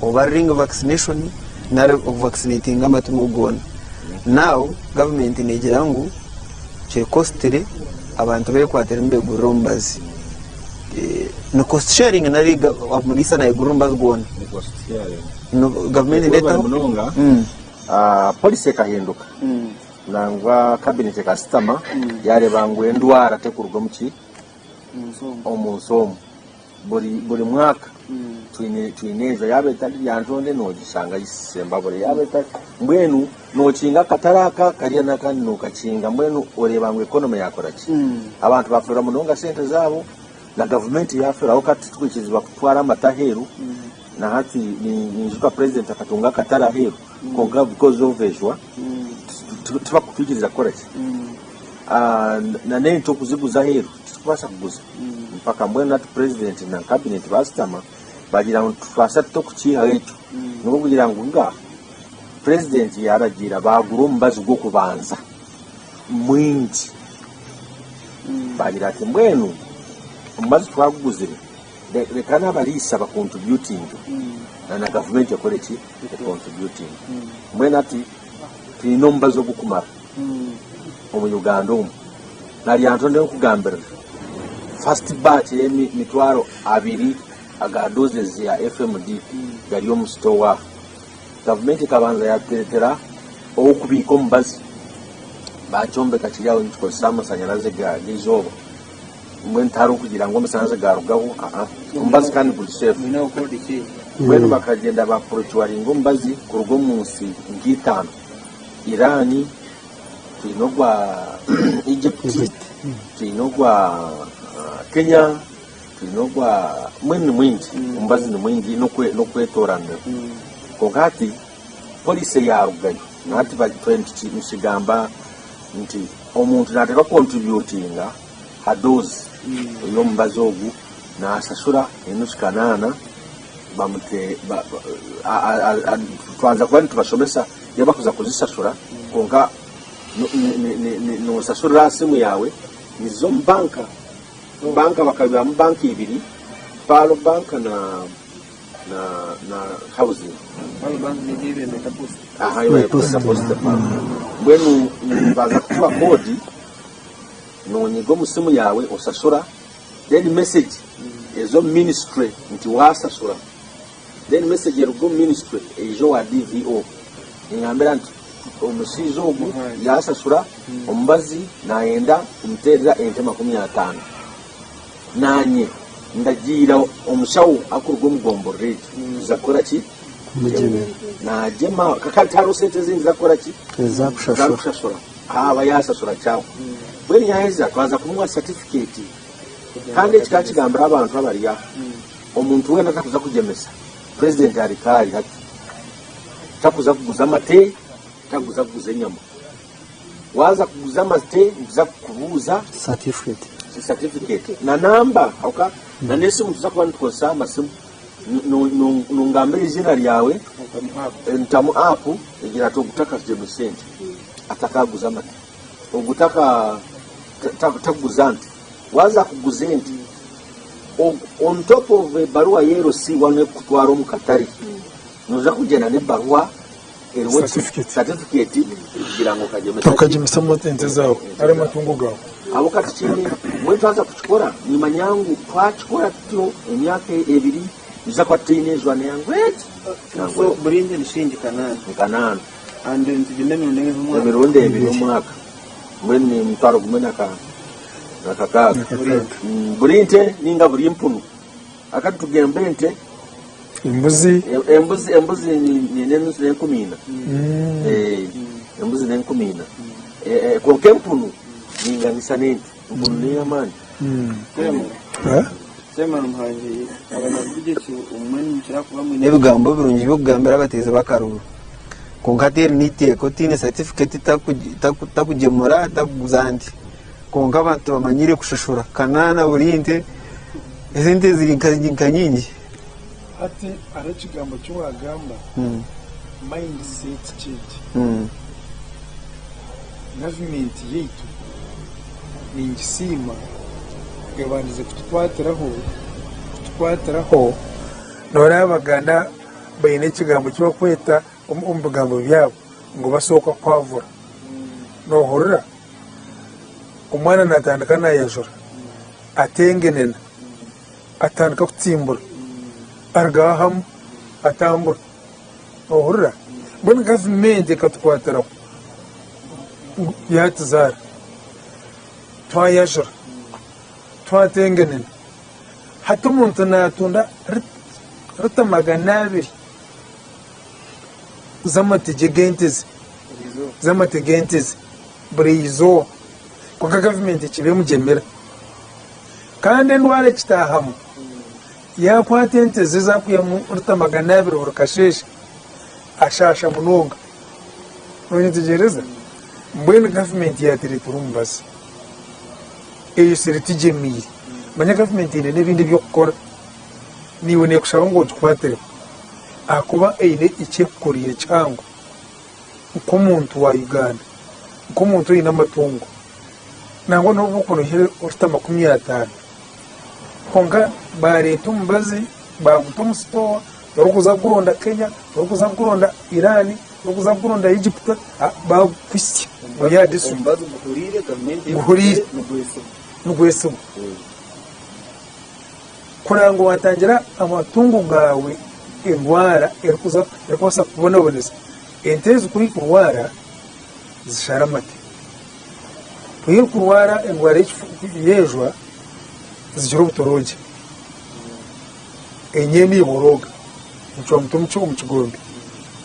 obaringa vaccination na vaccinating amatungo gona now government negera ngo chekostere abantu be kwatera mbe gurumbazi no cost sharing na riga amulisa na gurumbazi gona no government leta munonga police kahinduka nangwa cabinet customer yare bangwe ndwara tekurwa muki omunsomo buri mwaka twineza yabeta yantonde no gisanga isemba buri yabeta mbwenu no kinga kataraka kariya nakandi no kacinga mbwenu oreba ngo economy yakora ki abantu bafura munonga sente zabo na government yafura okati twikizwa kutwara mataheru na hati ni njuka president akatunga kataraheru konga because of ejwa tuba kufikiriza kora ki na nento kuzibuza heru tukubasha kuguza mpaka mbwenu ati president na cabinet bastama bagira ngo twasa tokukiha echo nuko kugira ngo nga president yaragira baguru mbazi gwo kubanza mwingi bagira ati mbwenu mbazi twaguzire rekana balisa ba contributing na government yakore ki contributing mbwenu ati tinomba zo gukumara mu Uganda nari yantonde kugambira first batch mitwaro abiri aga doses ya FMD gari mu store government kabanza yatetera okubiko mbazi bachombe kachirawo nitko samusanyaraze ga gizoba mwentaro kugira ngo musanze garugaho mbazi kandi buli safe mwene bakagenda ba prochuari ngo mbazi kurugo munsi ngitano Irani tinogwa Egypt tinogwa Kenya tinogwa mwingi mbazi ni mwingi no kwetorana kokati police yarugayo nati ba 20 musigamba nti omuntu nateka contributinga hadozi yo mbazi ogu na asasura enusikanana bamute twanza kwani tubashomesa yabakuza kuzisasura konka no sasura simu yawe nizo banka bakabya mu banki ibiri Palo Bank na housing Palo Bank ni dire metapost iwe post bwenu baza kutuba kodi no nyigo musimu yawe osasura then message ezo ministry nti wasasura then message erugo ministry ejo wa DVO ingambira nti omusizo ogu yasasura ombazi naenda kumterera ente 50 nanye ndagira omushawo akurwa mugombo rate zakora ki na jema kakataro sente zindi zakora ki zakushashura aba yasasura cyawo bweni yaheza kwaza kumwa certificate kandi ekikakigambira abantu abalya omuntu wena takuza kugemesa president alikali hati takuza kuguza amate takuza kuguza enyama waza kuguza amate nkuza kubuuza certificate na namba oka na nesimu tuza kuba nitukozesa amasimu nungambira izina lyawe ntamu apu egira togutaka gemesente atakaguza amate ogutaka takuguza nti waza kuguza nti on top of baruwa yero si wane kutwara omukatari noza kugenda ne baruwa certificate kugira ngo kagemesa ente zawe ari amatungo gawe abo kati kindi mwe twaza kukikora nyuma nyangu twakikora tutyo emyaka ebiri iza kwa teenage wane yangu so burinde nishingi kanana and ntigende mironde ebiri omwaka mwene mutwaro gumena ka nakakaga burinte ninga buri mpunu akati tugembe ente embuzi ni nenu senkumina embuzi nenkumina konke mpunu ninga nisanenti mpunu ni amani sema muhanji abanavugici umweni mukira kuba mwine ebigambo birungi byokugambira abateze bakaruru konkateri niteko tine certificate takugemura takuguzandi konka abantu bamanyire kushashura kanana burinte ezinte ziri nyingi ati ari ikigambo cy'uwagamba mindset change government yaitu ni ngisima gabanize kutwatiraho nora abaganda bayine ikigambo cyo kweta umbigambo byabo ngo basoka kwavura nohorera umwana natandika nayajura atengenena atandika kutsimbura argahamu atambura nohorera mbona gavumenti ikatwatiraho yatuzara twayajura twatengenena hati umuntu natunda rita 200 z'amategentezi buri izo kuko gavumenti kibe mugemera kandi ndwara kitahamu yakwata entezi zakuyemu rita 200 urukasheshe ashasha munonga nonitegereza mbwene gavumenti yateretera omubazi eyo siritigemiire manya gavumenti ine n'ebindi byokukora niwe nekushaba ngo ogikwatireho akuba eine ekyekukoriire kyangu nk'omuntu wa Uganda nk'omuntu oine amatungo nangwa nobu okunohere orita 50 konka bareeta omubazi baguta omu sitowa orikuza kuronda Kenya orikuza kuronda Irani orikuza kuronda Egypt bakwisya oyadisum guhurire nugwesimu kurango watangira amatungo gawe indwara erikuza kubonaboneza ente zikuri kurwara zishara amate kuri kurwara indwara yejwa zigira ubutoroge enye niboroga ncyo mucyo mu kigombe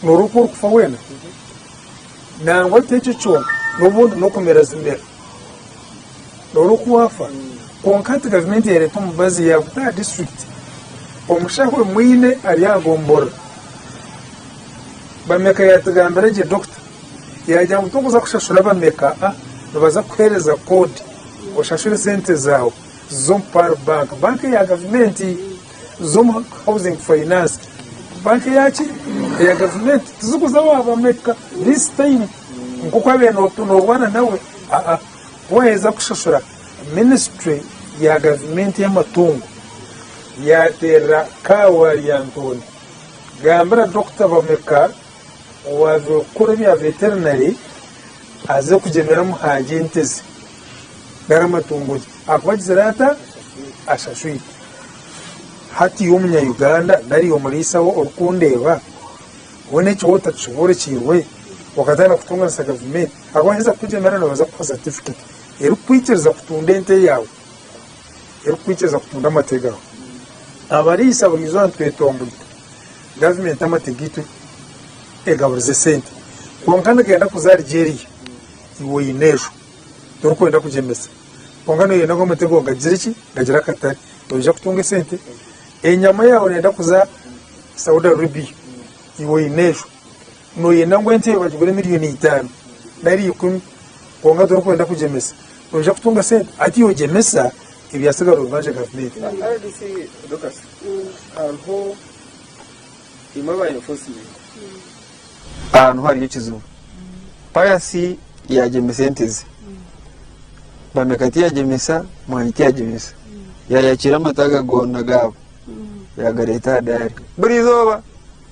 noruko kufa wena nangwa techo cyo nobundi no kumera zimera noruko wafa konkati gavumenti yereta omubazi yaguta district omushaho mwine ari agombora bameka yatugambira je doctor yajya mutukuza kushashura bameka baza kuhereza code oshashura sente zawe zo par bank ya gavumenti zo housing finance bank yachi ya gavumenti tuzukuza bameka this time nkuko abeno tunobwana nawe waweza kushashura ministry ya gavumenti y'amatungo yatera kawari ya Antoni gambira Dr. Bameka wazokora bya veterinary aze kugemera muhaje nteze garamatungo akwagize rata ashashwite hati y'umunya Uganda nari yo mulisa wo orukundeba wone cyo utachubore kirwe wakatana kutunga sa gavumenti akwaheza kugemera no baza kwa certificate erukwicheza kutunda ente yawe erukwicheza kutunda amatega abarisa burizo antwetombuye government amategito egaburize sente konkana genda kuzari jeri iwo inejo turikwenda kugemesa konga no yenda ngo mutego gagira iki gagira katari uje kutunga sente enyama yawe nenda kuza Saudi Arabia iwe inejo no yenda ngo ente bagure miliyoni 5 nari 10 konga dore kwenda kugemesa uje kutunga sente ati yo gemesa ibyasigara uvaje gavumenti RDC Lucas aho imaba enforcement ahantu hari ikizuba payasi yagemesa enteze bamekati yagemesa mwahiti yagemesa yayakira amataga gona gabo yagareta dari buri zoba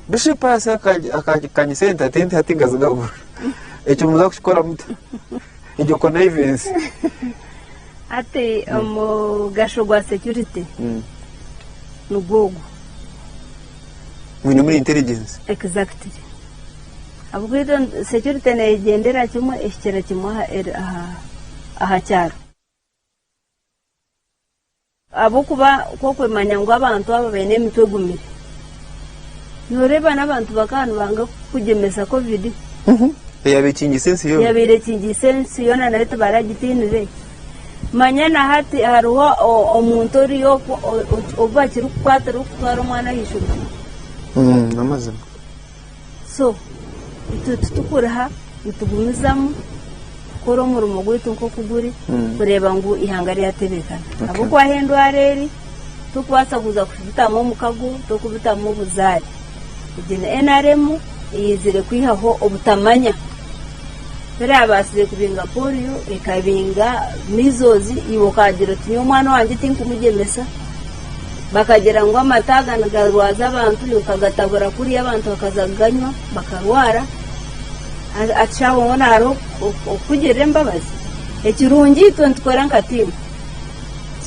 bishi pasi akanyisenta tente hatingaza gabo ecyo muza kushikora muta ijyo connivance ati mu gasho gwa security nugogo muri intelligence exactly abwito security ne gendera kimwe ekikera kimwe aha cyaro abo kuba ko kwemanya ngo abantu aba bene mitwe gumire noreba n'abantu bakanu banga kugemesa covid yabikingisensi yo yabirekingisensi yo na leta baragitinire manyana hati haruho omuntu oriyo obakiri kukwatira okutwara omwana hishuru namazima so tutukuraha nitugumizamu kora umurimo gwitu nko kuguri kureba ngo ihanga ryatebekana abo kwahendwa reri tukwasa kuza kufitamo mukago tukubitamo buzari igene NRM yizire kwihaho obutamanya Tere abasire kubinga polio ekabinga mizozi iwokagira tunyo mwana wanje tinkumugemesa bakagera ngo amataga nagarwaza abantu yokagatabura kuri abantu bakazaganywa bakarwara achawo naro okugere mbabazi ekirungi twentwara nkatimu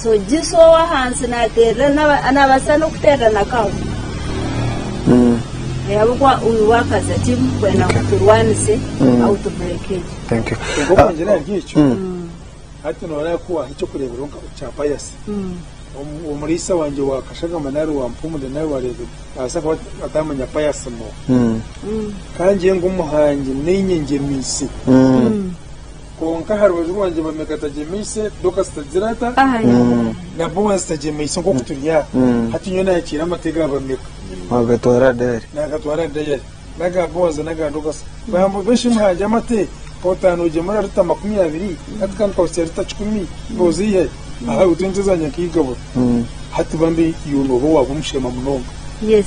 so jiso wa hansi na terra anabasa no kutera nakawo yabo kwa uyu wakaza timu kwena kuturwanise outbreak. Thank you. Ngoba njira ngicyo hati nora kuwa icyo kurebera ngo cyapa yase umurisa wanje wakashaga manaro wa mpumude nawe warebe asaka atamanya payasimo kanje ngo umuhangi n'inyenje misi konka harwaje wanje bamekata jemise doka stajirata na bwa stajemise ngo kutunya hati nyona yakira amatega bameka agatwara dare naga boza naga doka bambo benshi muhangi amate potano je mara ruta 20 atkan kwasera ta 10 boziye aha utenzezanya kigabo hati bambe yuno bo wabumshema munonga yes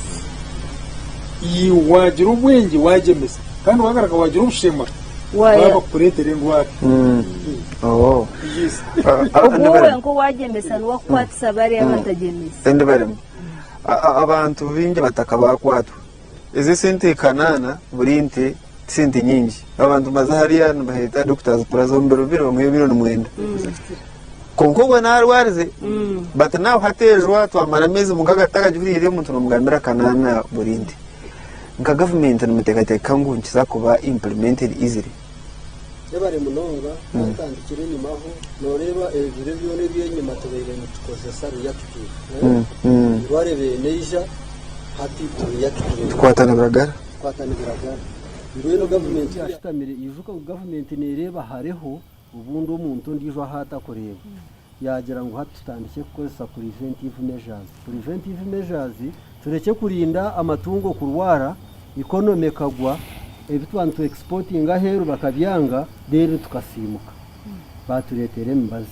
yi wagira ubwenge wagemesa kandi wagaraka wagira ubushema waba kuretere ngwaki oh yes ubuwe ngo wagemesa no kwatsa bari abatagemesa ende bari abantu bingi batakabakwatwa izi sente kanana burinte sente nyingi abantu mazahariya bahita doctors prazombero biro mwenda konko narwarize but now hatejwa twamara mezi mugagataka jurire muntu nomugambira kanana burindi nka government n'umutekateka ngo nkiza kuba implemented easily yabare munonga atandikire nyumaho noreba ebire byone byenyuma tubere mutukoze saru yakiti warebe neija hati yakiti kwatana bragara ngwino government yashitamire ivuka ku government nereba hareho ubundi umuntu ndijo hata kureba yagira ngo hatutandike kukoza preventive measures tureke kurinda amatungo kurwara economy kagwa ebitwantu exporting aheru bakabyanga dere tukasimuka baturetere mbazi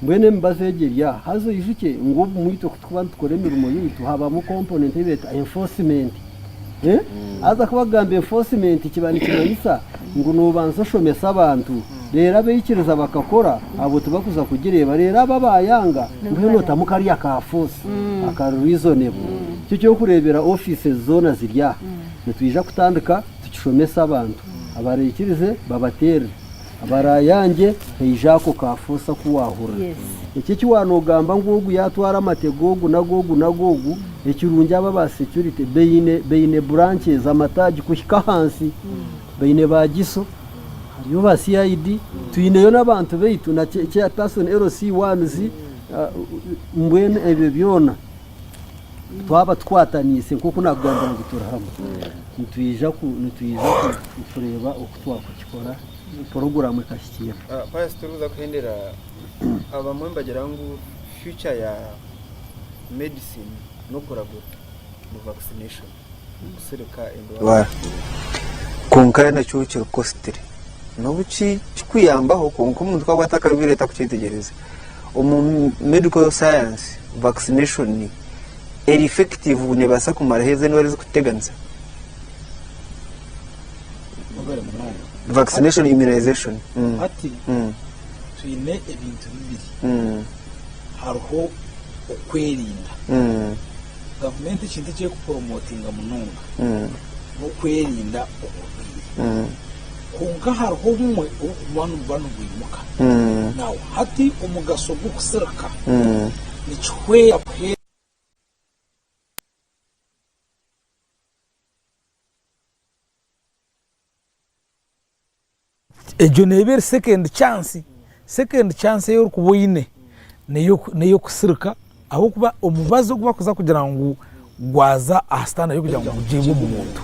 mbwene mbazi egerya hazo ijuke ngo mwito kutwantu tukore mirimo yitu haba mu component beta enforcement aza kubagambe enforcement kibani kimanisa ngo nubanza shomesa abantu rero abeyikiriza bakakora abo tubakuza kugireba rero ababayanga ngo nota mukari akafusi akaru reasonable cyo kurebera offices zona zirya nitwija kutandika tukishomesa abantu abareyikirize babatere abarayange hejako kafusa kuwahura iki kiwanogamba ngugu yatwara amategogu nagogu ekirungi aba security beine branches amataji kushika hansi beine bagiso hariyo ba CID tuyineyo n'abantu beitu na cya person LC1 mbwene ebyo byona twaba twatanise kuko nagamba ngo turahama nitwija kureba uko twakukikora porogaramu ikashyikira pasi turuza kuhendera abamwe bagira ngo future ya medicine no kuragura mu vaccination gusereka indwara konka nacyo kiri kositire n'ubuki kwiyambaho konka umuntu twabata leta kucyitegereza medical science vaccination ni effective unebasa kumara heze n'wari kuteganza vaccination immunization ati twine ibintu bibiri hariho ukwirinda gavumenti ikintu cyo kupromotinga mununga no kwirinda ububiri kunga hariho umwe banu bwimuka nawe hati umugaso bwo kusereka nicwe ejo nebere second chance yo kuboyine neyo kusirika aho kuba umubazo kuba kuza kugira ngo gwaza astana yo kugira ngo ujiwe mu muntu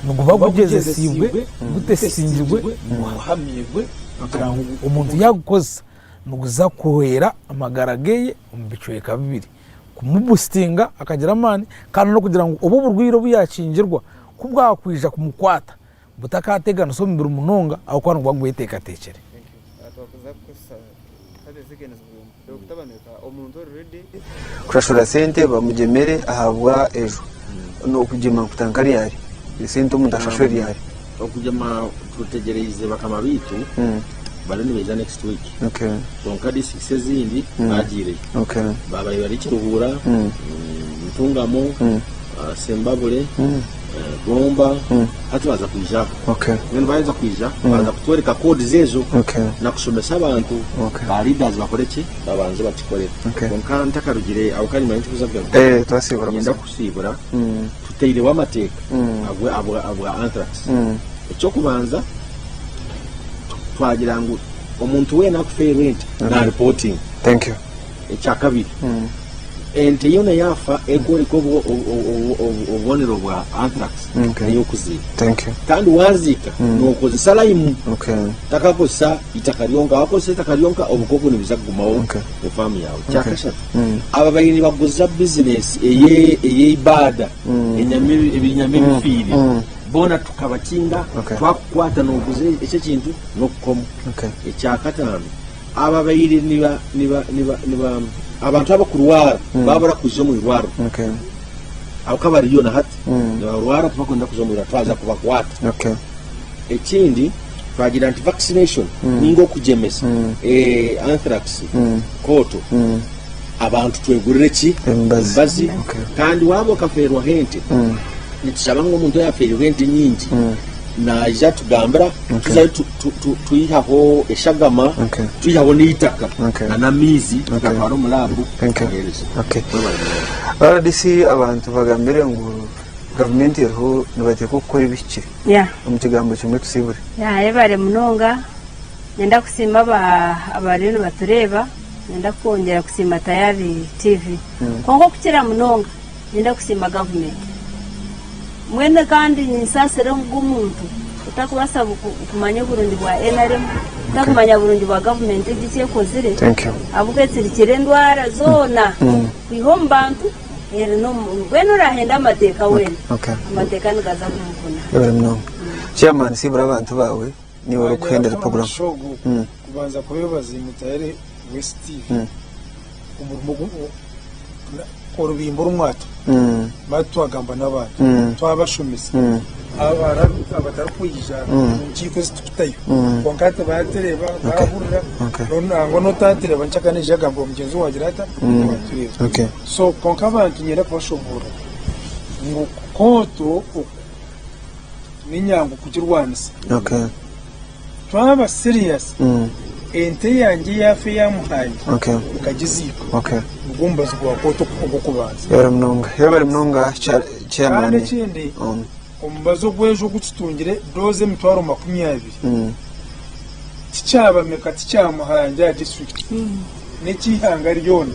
nuguva kugeze sibwe gutesingirwe muhamyegwe kugira ngo umuntu yagukoza nuguza kuhera amagarageye umubicweka bibiri kumubustinga akagira amani kandi no kugira ngo ubu burwiro buyakingirwa kubwakwija kumukwata butakategana so mbira umunonga aho kwana ngo gweteka tekere kurashora sente bamugemere ahabwa ejo no kugema kutankari yari sente umuntu ashashori yari okugema tutegereze bakama bitu balani beza next week donc adi zindi bagire baba bari kiruhura mtungamo sembabule bomba hati baza kuija nene baza kuija baza kutwereka code zezo na kusomesa abantu ba leaders bakoreki babanze bakikorera konka ntakarugire abukari manyi kuzabwa twasibura ngenda kusibura tuteyire wamateka abwa anthrax cyo kubanza twagira ngo omuntu we nakufere na reporting thank you ekyakabiri ente yona yafa ekore ko obonero bwa anthrax nayo kuziba thank you kandi wazika nokoze salayimu takakosa itakarionka wakoze itakarionka obukoko nibizagumawo mu famu yawe cyakashatu aba bayini baguza business eye ibada ibinyamiri fili bona tukabakinga twakwata noguze icyo kintu no kukomo ecyakatano aba bayiri niba abantu abakurwara babura kuzo mu irwaro akabari yona hati barwara tubakunda kuzo mu irwaro kubakwata ekindi twagira anti vaccination ningo kujemesa anthrax koto abantu twegurire ki embazi kandi wabo kaferwa hente nitusaba ngo umuntu yaferwa hente nyingi na ija tugambira tuyihaho eshagama tuyihaho n'itaka na mizi tukavara mu labu RDC abantu bagambire ngo government iriho nibate gukora ibiki mu kigambo kimwe tusibure yebare munonga nenda kusima abarino batureba nenda kongera kusima Tayari TV kongo kukira munonga nenda kusima government mwene kandi nisasere ng'umuntu utakubasa kumanya Burundi bwa NRM utakumanya Burundi bwa government igiye kozire abugetse kirendwara zona kwiho mbantu ere no mwene urahenda amateka wene amateka nigaza kumukuna yabere mno chairman sibura abantu bawe ni wari kwendera program kubanza kubibaza Tayari West TV umurimo korubimbo rumwato batwagamba n'abantu twabashumisa abatarakwija nkiko zitutayo konkate batereba bahurira ngo notatereba ncakanije agambo mugenzi wagira ata so konka abantu nyera kubashobora ngo koto n'inyango kugirwanisa twaba serious ente yanjye yafe yamuhaye ukagiziko ugumbaza kwa koto kubanza yabari mnonga chairman n'ikindi umbazo gwejo gututungire doze mitwaro 20 ticyaba meka ticyamuhaye ya district n'ikihanga ryone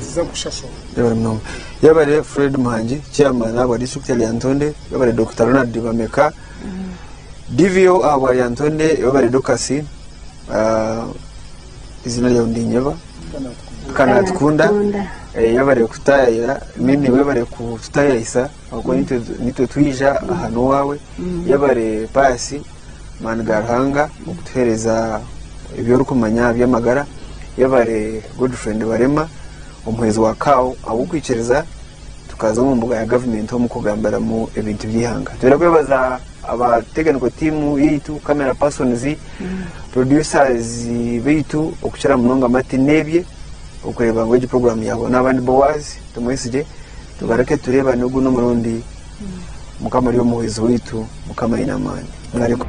ziza gushasho yabari mnonga yabari Fred Muhangi chairman wa district ya Antonde yabari Dr. Ronald Bameka DVO abari Antonde yabari Dukasi izina rya Ndinyeba Kanatkunda yabari kutaya mimi webare kutaya isa ahubwo nitwe twija ahantu wawe yabare pasi mangarhanga okutuhereza ibyo rukumanya by'amagara yabare good friend barema umuhezi wa kawo abukwicereza tukaza mu mbuga ya government ho mukugambara mu ibintu byihanga turakwebaza abateganiko team yitu camera persons producers bitu okuchara munonga mati nebye ukureba ngo program yabo n'abandi bowazi tumwisije tugarake tureba n'ugu no murundi mukama ryo muhezi witu mukama inamani mwariko